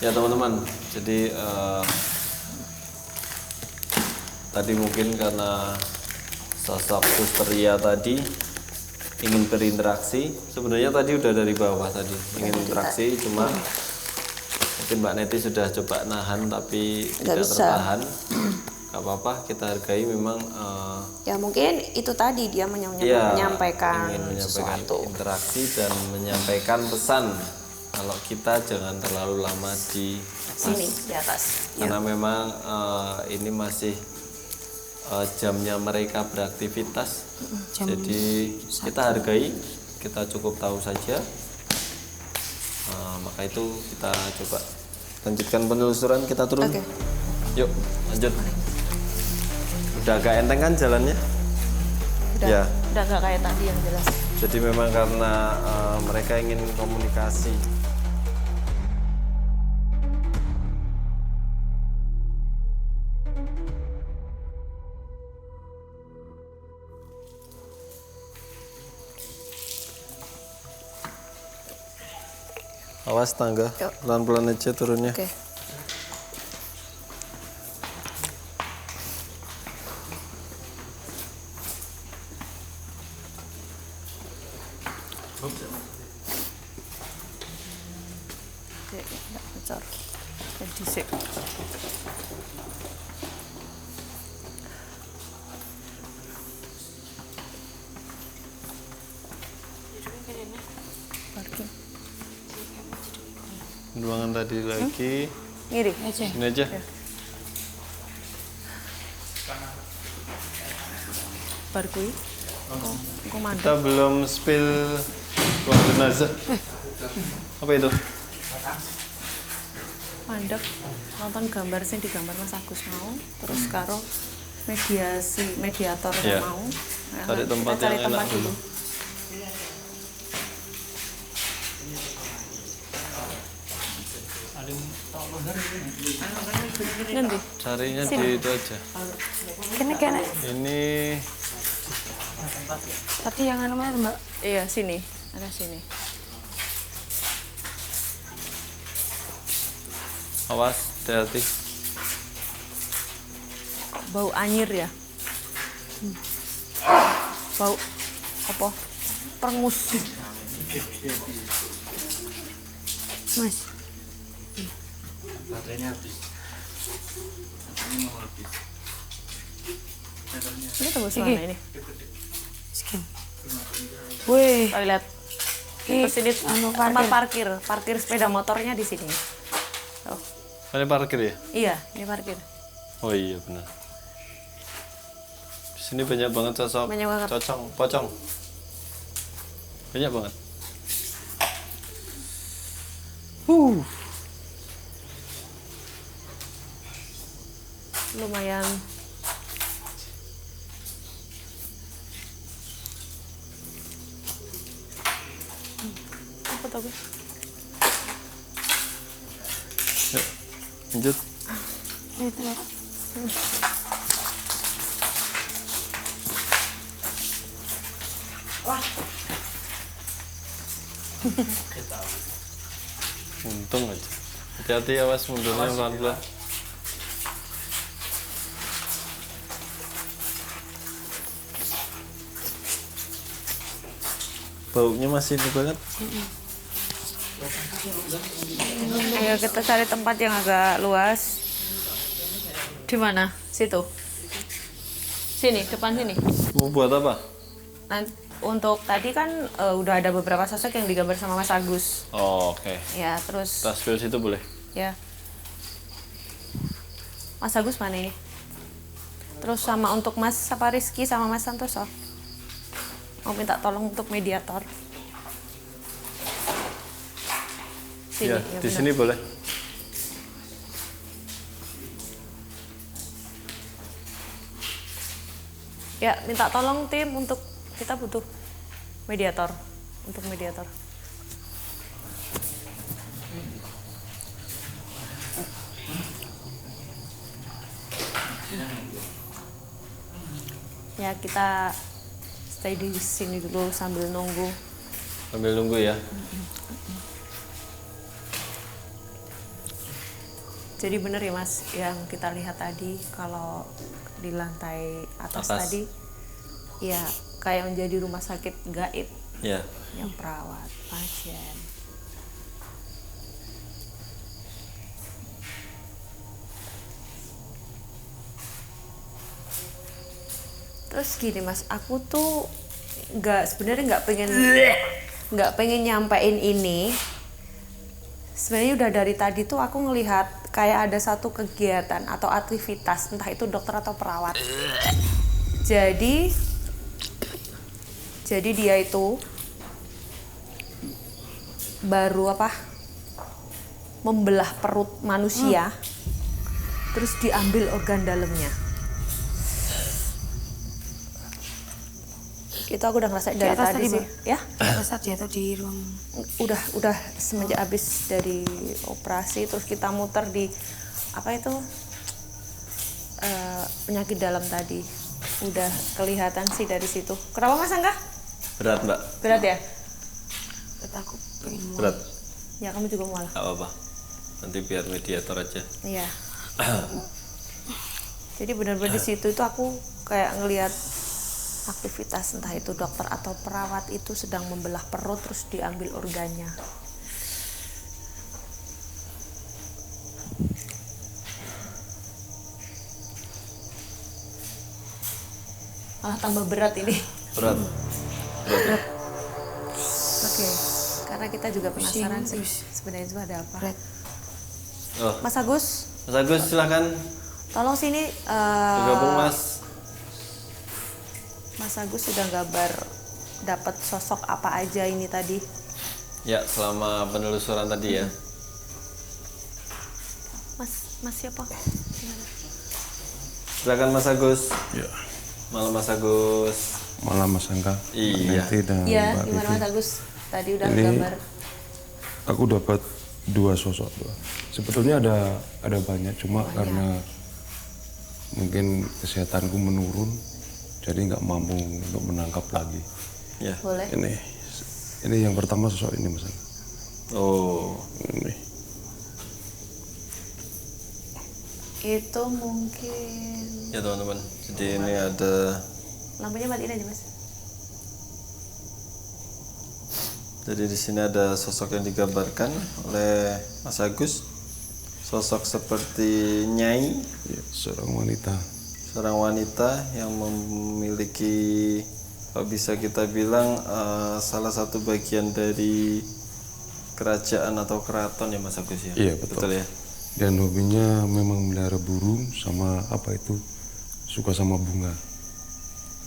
Ya teman-teman, jadi tadi mungkin karena sosok Susteria tadi ingin berinteraksi, sebenarnya tadi udah dari bawah tadi ingin interaksi, cuma mungkin Mbak Neti sudah coba nahan tapi tidak tertahan. Gak apa-apa, kita hargai memang. Ya mungkin itu tadi dia menyampaikan ingin menyampaikan sesuatu. interaksi dan menyampaikan pesan kalau kita jangan terlalu lama di Sini di atas. karena memang ini masih jamnya mereka beraktivitas. Jam Jadi kita hargai, kita cukup tahu saja Maka itu kita coba lanjutkan penelusuran, kita turun. Oke. Yuk, lanjut. Udah agak enteng kan jalannya? Udah, Ya. udah nggak kayak tadi yang jelas. Jadi memang karena mereka ingin komunikasi. Awas tangga, Yuk. pelan-pelan aja turunnya. Oke. Oke, nggak bocor. Jadi sip. Parking. Ruangan tadi lagi. Ngiri. Aja. Sini aja. Bar kui. Kok mandek. Kita belum spill ruang jenazah. Apa itu? Mandek nonton gambar sing digambar Mas Agus mau, terus karo mediator Iya. mau. Nah, Cari kita tempat cari yang tempat enak dulu. Nanti. Carinya di itu aja. Kene. Ini Tadi yang anu mana Mbak? Iya, sini. Ada sini. awas, hati-hati. Bau anyir ya. Bau apa? Perengus. Mas. Ini tembus mana ini? Skin. Wih, Toilet. Terus ini anu tempat parkir. parkir sepeda motornya di sini. Oh. Ini parkir ya? Iya, ini parkir. Oh iya benar. Di sini banyak banget sosok Banyak banget. pocong. Banyak banget. Lumayan. Apa tau gue? Yuk, lanjut. Itu Mbak. Untung aja. Hati-hati awas mundurnya pelan-pelan. Baunya masih ini banget. Ayo kita cari tempat yang agak luas. Di mana? Situ. Sini, depan sini. Mau buat apa? Untuk tadi kan udah ada beberapa sosok yang digambar sama Mas Agus. Oh, oke. Ya, terus Tas spill situ boleh. ya. Mas Agus mana ini? Terus sama untuk Mas apa Rizky sama Mas Santoso. Mau minta tolong untuk mediator. Sini, Ya, ya di benar. sini boleh. Ya, minta tolong tim untuk kita butuh mediator. Untuk mediator. Ya, kita stay di sini dulu sambil nunggu. Sambil nunggu ya. Jadi bener ya Mas, yang kita lihat tadi kalau di lantai atas Atas. tadi, ya kayak menjadi rumah sakit gaib Ya. yang perawat pasien. Terus gini Mas, aku tuh sebenarnya nggak pengen nyampein ini. Sebenarnya udah dari tadi tuh aku ngelihat kayak ada satu kegiatan atau aktivitas, entah itu dokter atau perawat. Jadi dia itu baru membelah perut manusia, terus diambil organ dalamnya. Itu aku udah ngerasain dari atas tadi tadi, sih, ya. Pas tadi atau di ruang Udah semenjak habis dari operasi, terus kita muter di apa itu penyakit dalam tadi, udah kelihatan sih dari situ. Kenapa Mas Angga? Berat Mbak, Berat ya? aku pengen mual. berat. Ya kamu juga mual. Gak apa-apa. Nanti biar mediator aja. Iya. Jadi benar-benar di situ itu aku kayak ngelihat aktivitas entah itu dokter atau perawat itu sedang membelah perut terus diambil organnya. Malah tambah berat ini. Berat. Oke. Karena kita juga penasaran sih sebenarnya itu ada apa. Berat. Oh, Mas Agus, Mas Agus silakan tolong sini bergabung Mas. Mas Agus sudah gambar dapat sosok apa aja ini tadi. Ya, selama penelusuran tadi ya. Mas siapa? Silakan Mas Agus. Ya. Malam Mas Agus. Malam Mas Angga. Iya. Nanti dan Iya, Mbak gimana Vivi. Mas Agus? Tadi udah Ini gambar. Aku dapat 2 sosok. Sebetulnya ada banyak, cuma karena mungkin kesehatanku menurun, jadi nggak mampu untuk menangkap lagi. Ya. Boleh. Ini yang pertama sosok ini Mas Angga. Oh, Ini. Itu mungkin ya teman-teman. Jadi ini ada, lampunya matiin aja Mas. jadi di sini ada sosok yang digambarkan oleh Mas Agus. Sosok seperti Nyai, Ya, seorang wanita. seorang wanita yang memiliki, kalau bisa kita bilang salah satu bagian dari kerajaan atau keraton ya Mas Agus ya. Iya, betul. ya. Dan hobinya memang melihara burung sama apa itu, suka sama bunga.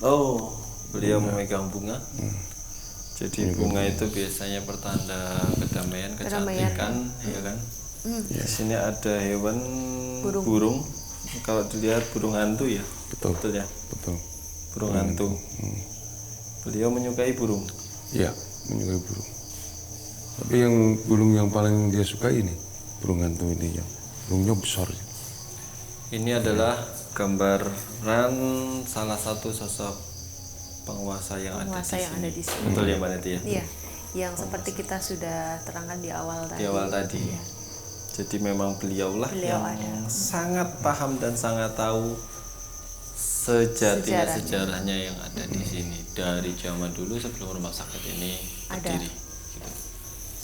Oh, beliau memegang bunga. Jadi bunga itu biasanya pertanda kedamaian, kecantikan, ya kan? Di sini ada hewan burung. Kalau dilihat burung hantu ya. Betul. ya. Betul. Burung hantu. Beliau menyukai burung. Iya, menyukai burung. Tapi yang burung yang paling dia suka ini, burung hantu ini yang burungnya besar. Ini adalah gambaran salah satu sosok penguasa yang ada di sini. Betul ya Mbak Neti ya? Iya, yang seperti kita sudah terangkan di awal tadi. Di awal tadi. Jadi memang beliaulah yang sangat paham dan sangat tahu sejarahnya yang ada di sini dari zaman dulu sebelum rumah sakit ini berdiri. Gitu.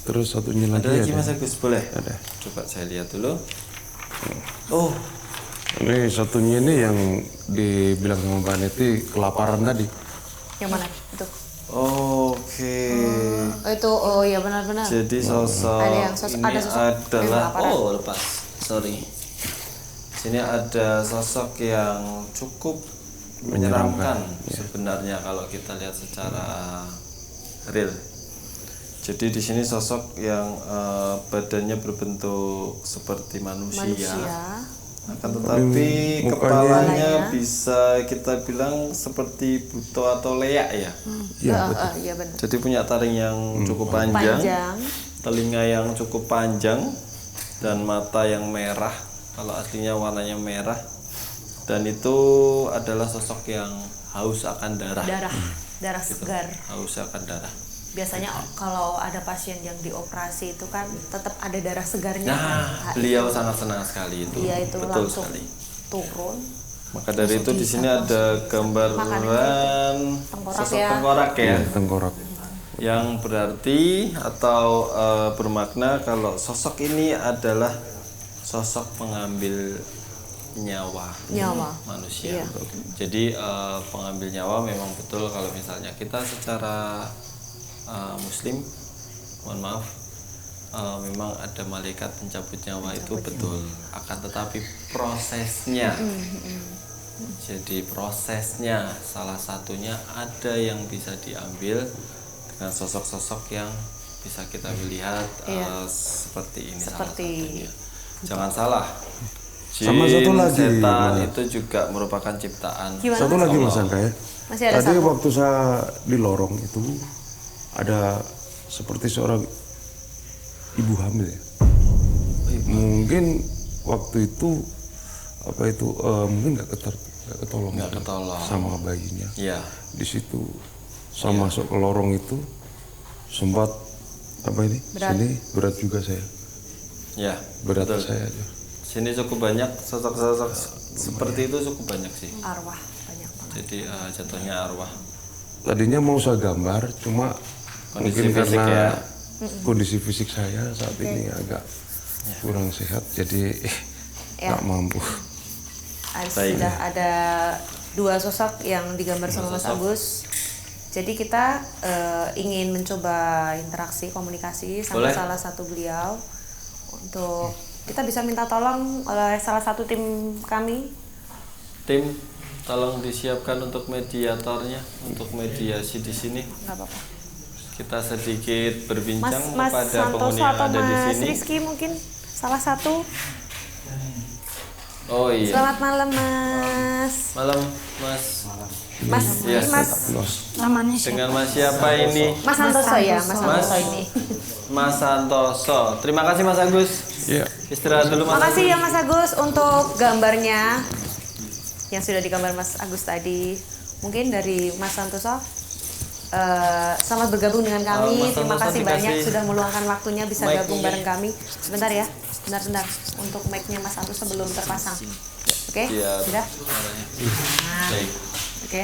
Terus satunya lagi Ada lagi Mas Agus, boleh? Ada. Coba saya lihat dulu. Oh, Ini satunya ini yang dibilang sama Mbak Neti kelaparan tadi. Yang mana? Itu. oke. Oh itu, oh iya benar-benar. Jadi sosok Ada yang sosok- ini ada sosok adalah yang kelaparan. lepas. Sorry. Sini ada sosok yang cukup menyeramkan sebenarnya kalau kita lihat secara real. Jadi di sini sosok yang badannya berbentuk seperti manusia. Akan tetapi kepalanya bisa kita bilang seperti buto atau leak ya. Iya benar. Jadi punya taring yang cukup panjang, telinga yang cukup panjang, dan mata yang merah. Kalau aslinya warnanya merah. Dan itu adalah sosok yang haus akan darah. Darah segar. Haus akan darah. Biasanya kalau ada pasien yang dioperasi itu kan tetap ada darah segarnya. Nah, beliau sangat senang sekali itu. Iya itu betul langsung sekali. turun. Maka dari itu di sini ada gambaran sosok tengkorak ya. Tengkorak. Yang berarti atau bermakna kalau sosok ini adalah sosok pengambil nyawa manusia. Jadi pengambil nyawa memang betul kalau misalnya kita secara Muslim, mohon maaf, memang ada malaikat pencabut nyawa itu betul. Akan tetapi prosesnya, jadi prosesnya salah satunya ada yang bisa diambil dengan sosok-sosok yang bisa kita lihat seperti ini salah Seperti satunya. Jangan salah. Jin, Sama satu lagi, setan Mas. itu juga merupakan ciptaan. Gimana, Satu Mas? lagi Mas Angga ya. Masih ada Tadi satu. waktu saya di lorong itu ada seperti seorang ibu hamil ya. Mungkin waktu itu mungkin nggak ketolong Nggak ketolong. sama bayinya. Iya. Di situ saya masuk ke lorong itu sempat sini berat juga saya. Ya, Berat betul. saya aja. Sini cukup banyak sosok-sosok seperti itu cukup banyak sih. Arwah banyak banget. Jadi jatuhnya arwah. Tadinya mau saya gambar, cuma Kondisi mungkin fisik karena ya. kondisi fisik saya saat ini agak kurang sehat, jadi nggak mampu. Baik. Sudah ada 2 sosok yang digambar sama Mas Agus. Jadi kita ingin mencoba interaksi komunikasi sama Boleh. salah satu beliau untuk kita bisa minta tolong oleh salah satu tim kami. Tim, tolong disiapkan untuk mediatornya, untuk mediasi di sini. Nggak apa-apa. Kita sedikit berbincang Mas kepada Santoso penghuni yang atau ada di Mas sini. Rizky mungkin salah satu. Oh iya. Selamat malam Mas. Malam, Mas. Mas, Iya, ini Mas Namanya siapa? Dengan Mas siapa ini? Mas Santoso ya, Mas Mas. Santoso ini. Mas Santoso. Terima kasih Mas Agus. Iya. Istirahat dulu Mas. Makasih ya Mas Agus untuk gambarnya yang sudah digambar Mas Agus tadi. Mungkin dari Mas Santoso, selamat bergabung dengan kami. Mas Terima Santoso kasih dikasih banyak sudah meluangkan waktunya bisa mic gabung ini. bareng kami. Sebentar ya, sebentar untuk mic-nya Mas Santoso belum terpasang. Oke, Iya. sudah? Baik. Oke.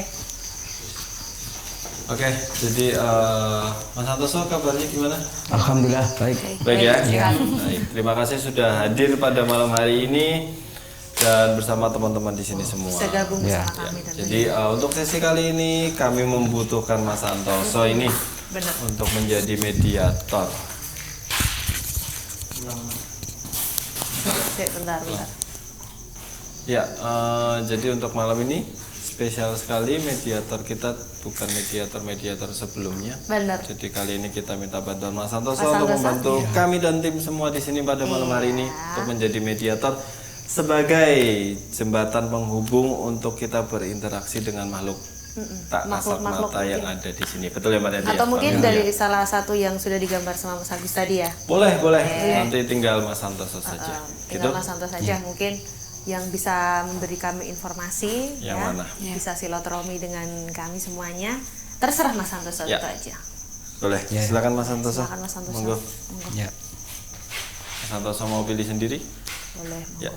Oke, jadi Mas Santoso kabarnya gimana? Alhamdulillah baik. Baik ya. Silakan. Baik, terima kasih sudah hadir pada malam hari ini dan bersama teman-teman di sini semua. Bisa gabung Ya. bersama kami tentunya. Jadi untuk sesi kali ini kami membutuhkan Mas Santoso ini Benar. untuk menjadi mediator. Oke, bentar. Ya, jadi untuk malam ini spesial sekali mediator kita bukan mediator sebelumnya. Benar. Jadi kali ini kita minta bantuan Mas Santoso Mas untuk Santoso. membantu kami dan tim semua di sini pada malam hari ini untuk menjadi mediator sebagai jembatan penghubung untuk kita berinteraksi dengan makhluk tak kasat Makhluk-makhluk mata yang mungkin. ada di sini. Betul ya Mbak Nadia? Atau mungkin dari salah satu yang sudah digambar sama Mas Agus tadi ya. Boleh. Nanti tinggal Mas Santoso saja. Gitu? Tinggal Mas Santoso saja mungkin yang bisa memberi kami informasi Yang ya. mana? Bisa silaturahmi dengan kami semuanya. Terserah Mas Santoso Ya. itu aja. Boleh. Ya. Silakan Mas Santoso. Silakan Mas Santoso. Monggo. Monggo. Ya. Mas Santoso mau pilih sendiri? Boleh, monggo. Ya.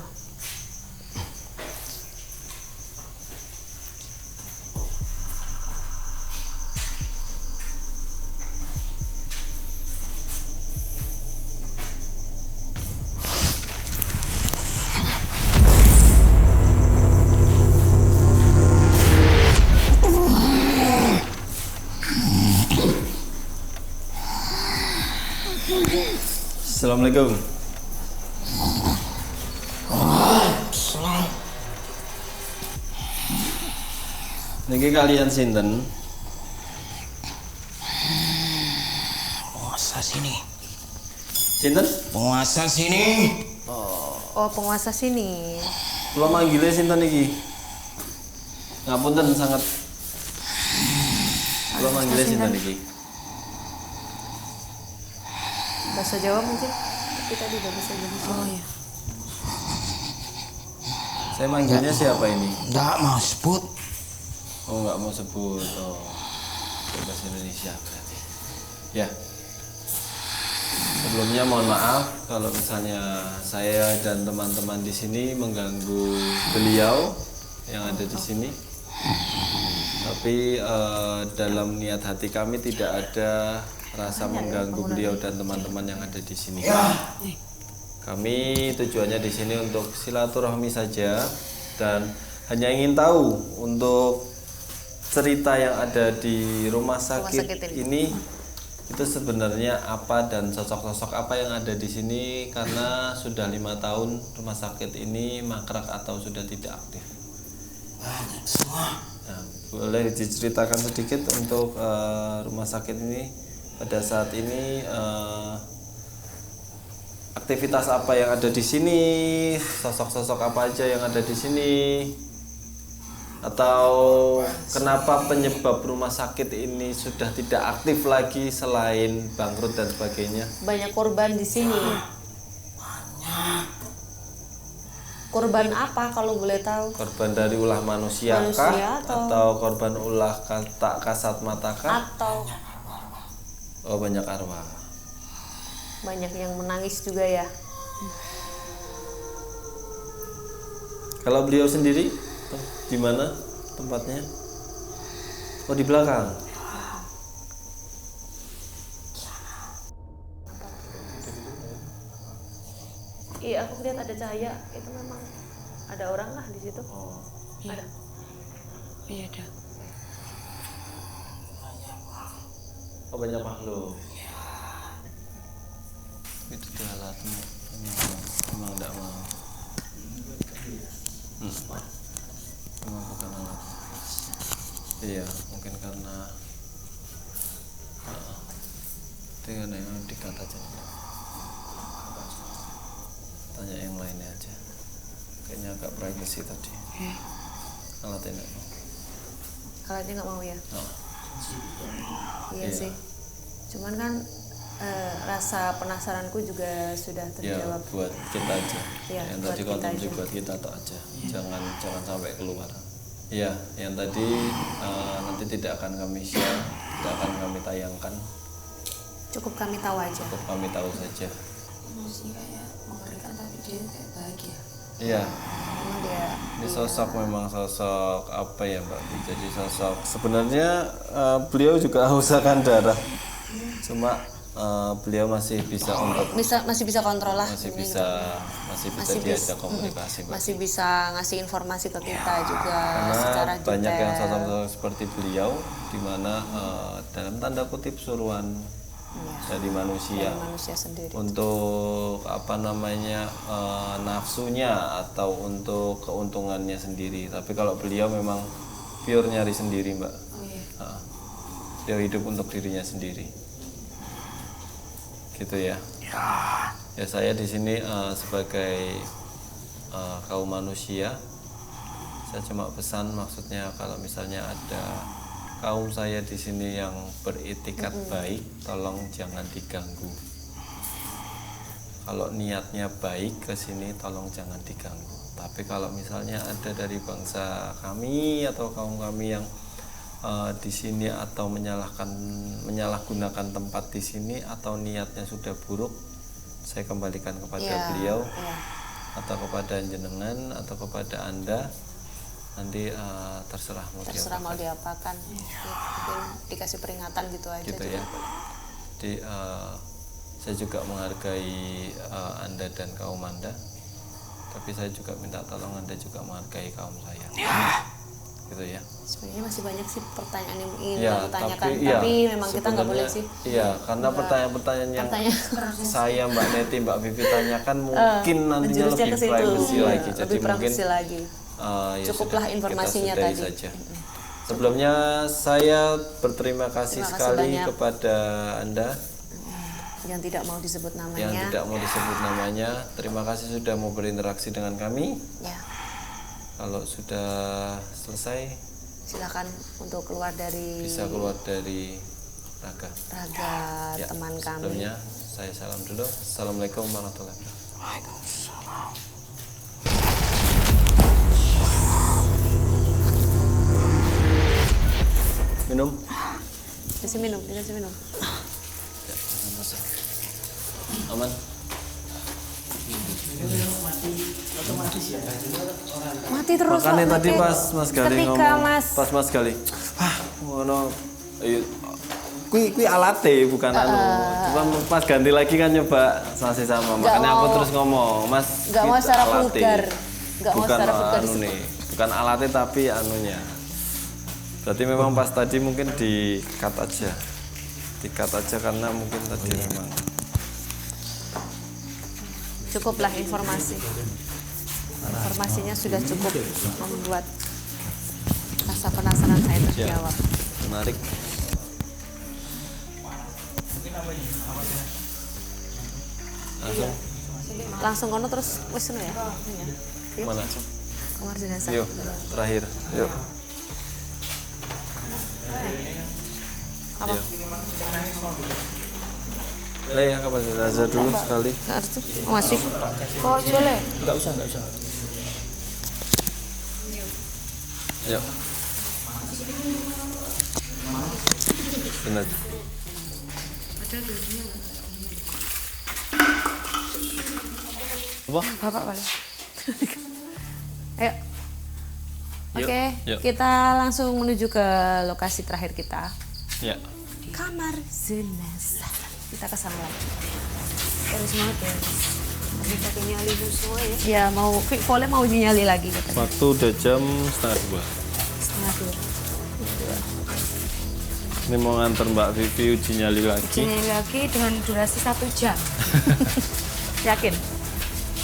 Assalamualaikum. Niki kalian sinten? Penguasa sini. Sinten? Penguasa sini. Oh, penguasa sini. Kula manggile sinten iki? Ngapunten sangat. Kula manggile sinten iki? Bahasa Jawa mungkin. Tapi tadi udah bisa Indonesia. Oh iya. Saya manggilnya siapa ini? Nggak mau sebut. Oh, nggak mau sebut. Oh, bahasa Indonesia berarti. Ya. Sebelumnya mohon maaf kalau misalnya saya dan teman-teman di sini mengganggu beliau yang ada di sini. Tapi dalam niat hati kami tidak ada rasa mengganggu beliau dan teman-teman yang ada di sini. Kami tujuannya di sini untuk silaturahmi saja dan hanya ingin tahu untuk cerita yang ada di rumah sakit sakit ini itu sebenarnya apa dan sosok-sosok apa yang ada di sini karena sudah 5 tahun rumah sakit ini mangkrak atau sudah tidak aktif. Banyak semua. Nah, boleh diceritakan sedikit untuk rumah sakit ini pada saat ini aktivitas apa yang ada di sini, sosok-sosok apa aja yang ada di sini, atau kenapa penyebab rumah sakit ini sudah tidak aktif lagi selain bangkrut dan sebagainya. Banyak korban di sini. Korban apa kalau boleh tahu? Korban dari ulah manusia kah? Atau korban ulah tak kasat mata kah? Atau Oh, banyak arwah. banyak yang menangis juga ya. Kalau beliau sendiri di mana tempatnya? Oh, di belakang. Iya, aku lihat ada cahaya. Itu memang ada orang lah di situ. Iya. Ada. Iya ada. Oh, banyak makhluk. Itu dia alatnya. Memang tidak mau. Memang bukan alat. Iya, mungkin karena dengan yang dikata aja. Tanya yang lainnya aja. Kayaknya agak privacy tadi. Alatnya nggak mau. Alatnya nggak mau ya? Oh. Iya Iya. sih. Cuman kan rasa penasaranku juga sudah Ya, terjawab. buat kita aja. Iya, Yang buat tadi kita konsumsi aja. buat kita tok aja. Jangan sampai keluar. Iya, yang tadi nanti tidak akan kami share, tidak akan kami tayangkan. Cukup kami tahu aja. Cukup kami tahu saja. Emosi kayak mengerikan tapi dia kayak bahagia. Iya, Memang dia ini sosok memang sosok apa ya Mbak? Jadi sosok sebenarnya beliau juga hausakan darah. Cuma beliau masih bisa untuk masih bisa kontrol lah. masih ini bisa Masih diajak bis- komunikasi Mbak. masih bisa ngasih informasi ke kita juga secara Karena banyak yang detail. sosok seperti beliau di mana dalam tanda kutip suruhan dari manusia Dari manusia sendiri. untuk apa namanya nafsunya atau untuk keuntungannya sendiri. Tapi kalau beliau memang pure nyari sendiri Mbak. Dia hidup untuk dirinya sendiri. Gitu ya. Ya saya di sini sebagai kaum manusia, saya cuma pesan maksudnya kalau misalnya ada kaum saya di sini yang beritikat baik, tolong jangan diganggu. Kalau niatnya baik ke sini, tolong jangan diganggu. Tapi kalau misalnya ada dari bangsa kami atau kaum kami yang di sini atau menyalahgunakan tempat di sini atau niatnya sudah buruk, saya kembalikan kepada Iya, beliau iya. atau kepada jenengan atau kepada Anda. Nanti terserah mau Terserah mau diapakan. diapakan. Ya, mungkin dikasih peringatan gitu aja Gitu juga ya. boleh. Jadi saya juga menghargai Anda dan kaum Anda, tapi saya juga minta tolong Anda juga menghargai kaum saya. Gitu ya. Sebenarnya masih banyak sih pertanyaan yang ingin Ya, aku tanyakan, iya, tapi memang kita nggak boleh sebenarnya, sih. Iya, karena pertanyaan-pertanyaan yang saya Mbak Neti, Mbak Vivi tanyakan mungkin nantinya menjurusnya lebih ke situ. privacy Iya, lagi. Jadi lebih mungkin privacy lagi. ya Cukuplah sudah, informasinya kita sudahi tadi. saja. Sebelumnya saya berterima kasih Terima kasih sekali banyak. kepada Anda Yang tidak mau disebut namanya. yang tidak mau disebut namanya. Terima kasih sudah mau berinteraksi dengan kami. Ya, Kalau sudah selesai silakan untuk keluar dari bisa keluar dari raga. raga Ya, teman kami. sebelumnya saya salam dulu. Assalamualaikum warahmatullahi wabarakatuh. Minum. Dikasih minum, dikasih minum. Ya, aman. Mati terus. Makanya kok, tadi mati. pas Mas Gali Ketika ngomong, pas Mas Gali, ngono, kui alate bukan anu. Cuma pas ganti lagi kan nyoba masih sama. Makanya aku mau- terus ngomong, Mas. nggak mau kita secara alate. vulgar. Nggak mau Bukan secara vulgar anu disebut. nih, bukan alate tapi anunya. Berarti memang pas tadi mungkin di-cut aja. Di-cut aja karena mungkin tadi memang. Cukuplah informasi. Informasinya sudah cukup membuat rasa penasaran saya terjawab. Menarik. Langsung kono terus wis ngono ya. Yuk, Mana? kamar jenazah. Yuk, terakhir. Yuk. Apa? Ya, kamar jenazah dulu sekali. Nggak harus tuh. Oh, masih. Kok boleh? Enggak usah. Yuk. Benar. Apa? Bapak boleh. Ayo. Oke, yuk. kita langsung menuju ke lokasi terakhir kita. Ya. Kamar jenazah. Kita ke sana lagi. Terus banget ya. Bisa nyali semua ya. Ya, mau Vole mau nyali lagi katanya. Waktu udah jam 1:30. Setengah 2. Ini mau nganter Mbak Vivi uji nyali lagi. Ini lagi dengan durasi 1 jam. Yakin?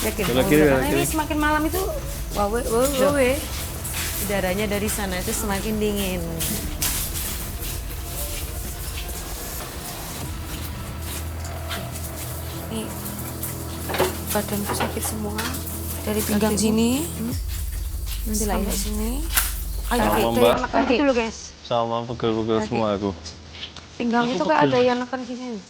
Yakin? Belok Mau kiri, berapa? belok Karena ini semakin malam itu wawe. Udaranya dari sana itu semakin dingin. Nih, badanku sakit semua dari pinggang sini Nanti lah sampai ya. sini. Sama Kayak Mbak. yang neken gitu loh guys. Sama pegel-pegel semua aku. Pinggang itu kayak ada yang neken gini.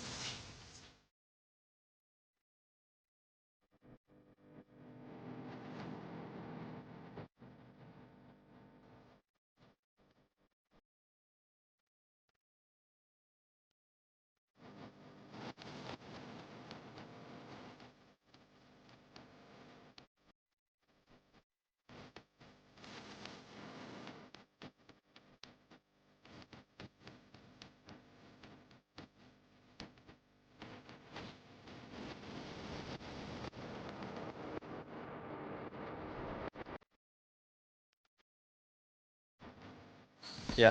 Ya,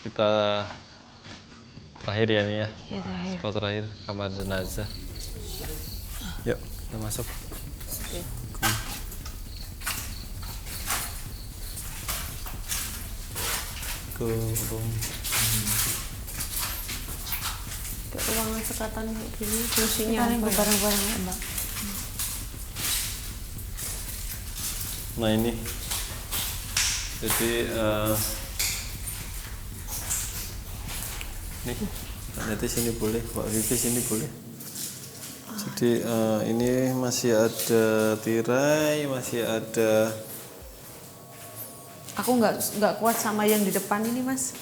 kita terakhir ya nih ya. Ya terakhir. Spot terakhir kamar jenazah. Yuk, kita masuk. Ke ruang. Kayak ruangan sekatan kayak gini, fungsinya Paling apa ya? barang-barang ya, Mbak. Nah ini, jadi nih, nanti sini boleh, Mbak Vivi sini boleh. Jadi ini masih ada tirai, masih ada. Aku nggak kuat sama yang di depan ini, Mas.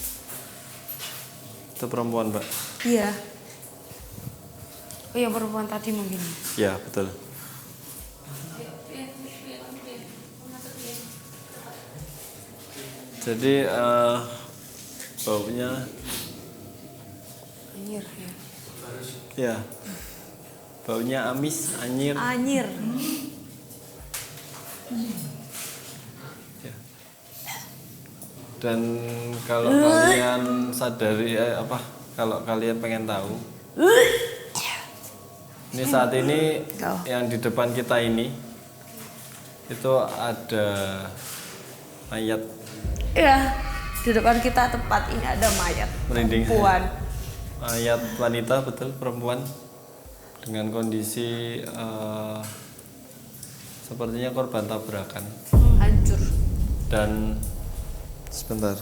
Itu perempuan, Mbak. Iya. Oh yang perempuan tadi mungkin. Ya betul. Jadi baunya, Anjir ya. ya, baunya amis, anyir. Anyir. Ya. Dan kalau kalian sadari kalau kalian pengen tahu, ini saat ini yang di depan kita ini itu ada mayat. Iya. Di depan kita tempat ini ada mayat Merinding. perempuan. Mayat wanita, betul, perempuan dengan kondisi sepertinya korban tabrakan. Hancur. Dan sebentar.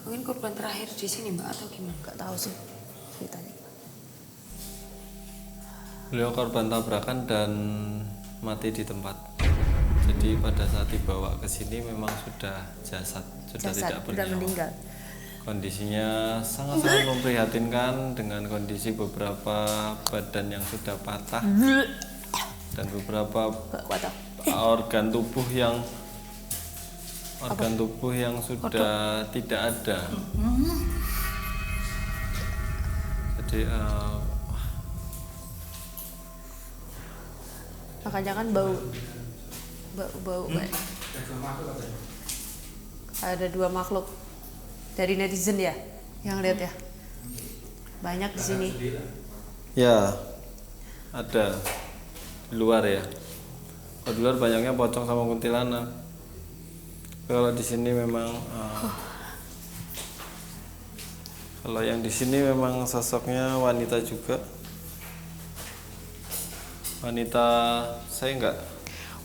Mungkin korban terakhir di sini Mbak atau gimana? Nggak tahu sih ceritanya. Beliau korban tabrakan dan mati di tempat. Jadi pada saat dibawa ke sini memang sudah jasad Jasad tidak sudah bernyawa. meninggal. Kondisinya sangat-sangat memprihatinkan dengan kondisi beberapa badan yang sudah patah dan beberapa Nggak kuat aku. organ tubuh yang sudah tidak ada. Jadi Makanya kan bau kayak ada 2 makhluk dari netizen ya yang lihat ya, banyak di sini. ya ada di luar ya. Kalau di luar banyaknya pocong sama kuntilanak. Kalau di sini memang Kalau yang di sini memang sosoknya wanita juga. Wanita, saya enggak.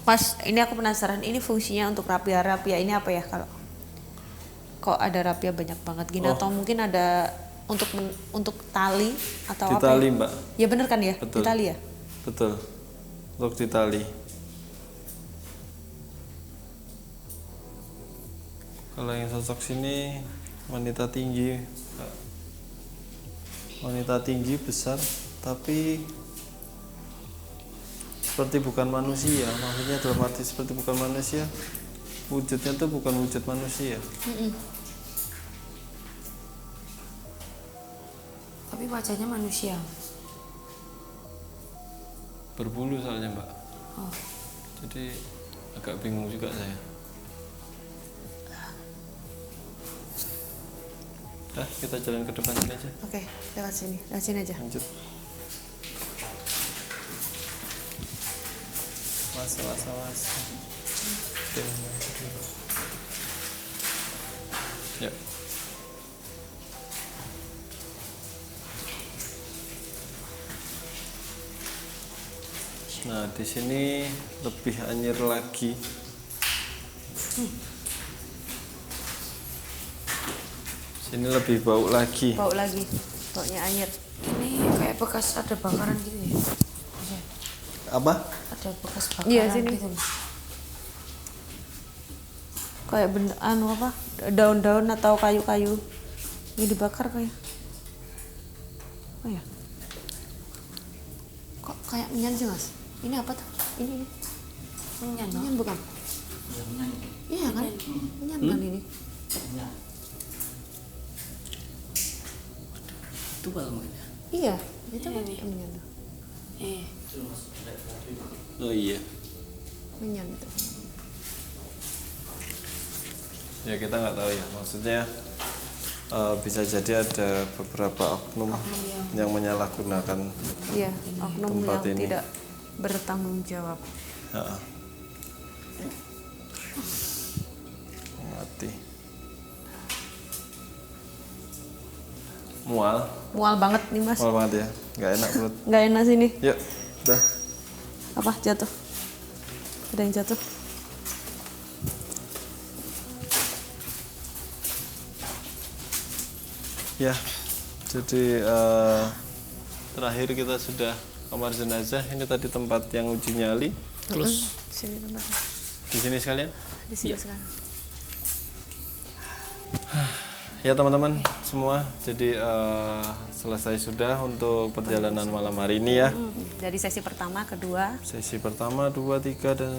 Mas, ini aku penasaran, ini fungsinya untuk rapia ini apa ya? Kalau kok ada rapia banyak banget gini, atau mungkin ada untuk tali atau apa? Ditali, ya? Mbak. Ya bener kan ya? Betul. Ditali ya? Betul. Untuk ditali. Kalau yang sosok sini wanita tinggi, Mbak. Wanita tinggi besar, tapi seperti bukan manusia. Maksudnya dalam arti seperti bukan manusia. Wujudnya tuh bukan wujud manusia. Tapi wajahnya manusia. Berbulu soalnya, Mbak. Oh. Jadi agak bingung juga saya. Dah, kita jalan ke depan sini aja. Oke, lewat sini aja. Lanjut. Mas. Ya. Nah, di sini lebih anyir lagi. Sini lebih bau lagi. Baunya anyir. Ini kayak bekas ada bakaran gitu ya. Iya. Apa? Ada bekas bakaran Iya, sini. gitu. Kayak benda apa? Daun-daun atau kayu-kayu. Ini dibakar kayak. Oh ya. Kok kayak menyan sih, Mas? Ini apa tuh? Ini. Menyan, no? Menyan bukan? Iya kan? Menyan kan ini? Itu banget. Iya, itu kan menyan tuh. Oh iya. Menyan itu. Ya kita nggak tahu ya. Maksudnya bisa jadi ada beberapa oknum yang menyalahgunakan. Iya, oknum Tempat yang ini. tidak bertanggung jawab. Ya. Mati. Mual banget nih, Mas. Mual banget ya. Nggak enak perut. Nggak enak sini. Yuk, dah. Apa jatuh? Ada yang jatuh? Ya, jadi terakhir kita sudah kamar jenazah. Ini tadi tempat yang uji nyali. Terus Sini tempatnya. di sini sekalian. Di sini sekarang. Ya teman-teman semua, jadi selesai sudah untuk perjalanan malam hari ini ya. Dari sesi pertama, kedua. Sesi pertama, 2, 3, dan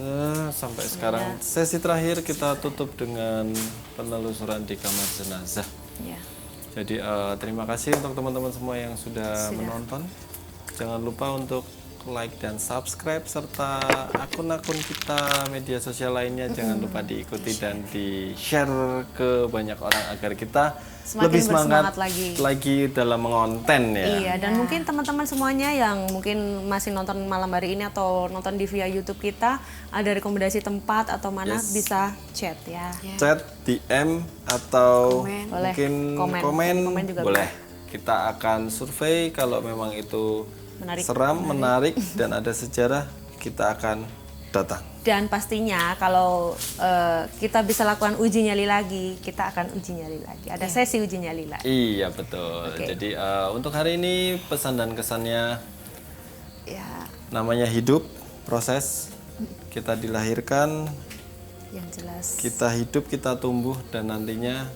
sampai sekarang sesi terakhir kita tutup dengan penelusuran di kamar jenazah. Ya. Jadi terima kasih untuk teman-teman semua yang sudah menonton. Jangan lupa untuk like dan subscribe serta akun-akun kita media sosial lainnya jangan lupa diikuti dan di-share ke banyak orang agar kita Semakin lebih semangat bersemangat lagi dalam mengonten ya. Iya, dan mungkin teman-teman semuanya yang mungkin masih nonton malam hari ini atau nonton di via YouTube kita, ada rekomendasi tempat atau mana bisa chat ya. Chat, DM atau Boleh. mungkin Komen juga boleh. Kita akan survei kalau memang itu Menarik. seram, menarik dan ada sejarah, kita akan datang. Dan pastinya kalau kita bisa lakukan uji nyali lagi, kita akan uji nyali lagi. Ada sesi uji nyali lagi. Iya betul. Jadi untuk hari ini pesan dan kesannya Ya, namanya hidup, proses. Kita dilahirkan, yang jelas. kita hidup, kita tumbuh dan nantinya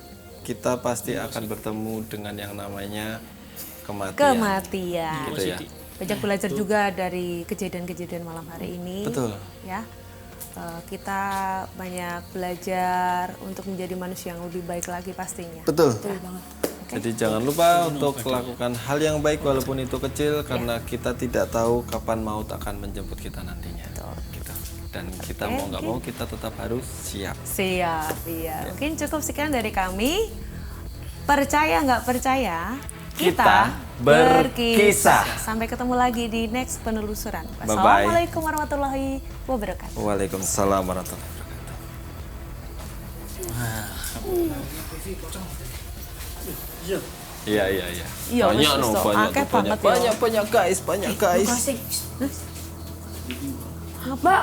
kita pasti akan bertemu dengan yang namanya kematian. Kematian. Gitu ya. Banyak belajar juga dari kejadian-kejadian malam hari ini. Betul. Ya, kita banyak belajar untuk menjadi manusia yang lebih baik lagi pastinya. Betul. Jadi jangan lupa untuk melakukan hal yang baik walaupun itu kecil karena kita tidak tahu kapan maut akan menjemput kita nantinya. Gitu. Dan kita mau nggak mau kita tetap harus siap. Siap, iya. Mungkin cukup sekian dari kami. Percaya nggak percaya, kita berkisah. Sampai ketemu lagi di next penelusuran. Bye-bye. Wassalamualaikum warahmatullahi wabarakatuh. Waalaikumsalam warahmatullahi wabarakatuh. Iya. Iya, Banyak wis, no, wis, banyak, akeh tuh, banget ya. banyak guys, banyak guys. Mbak,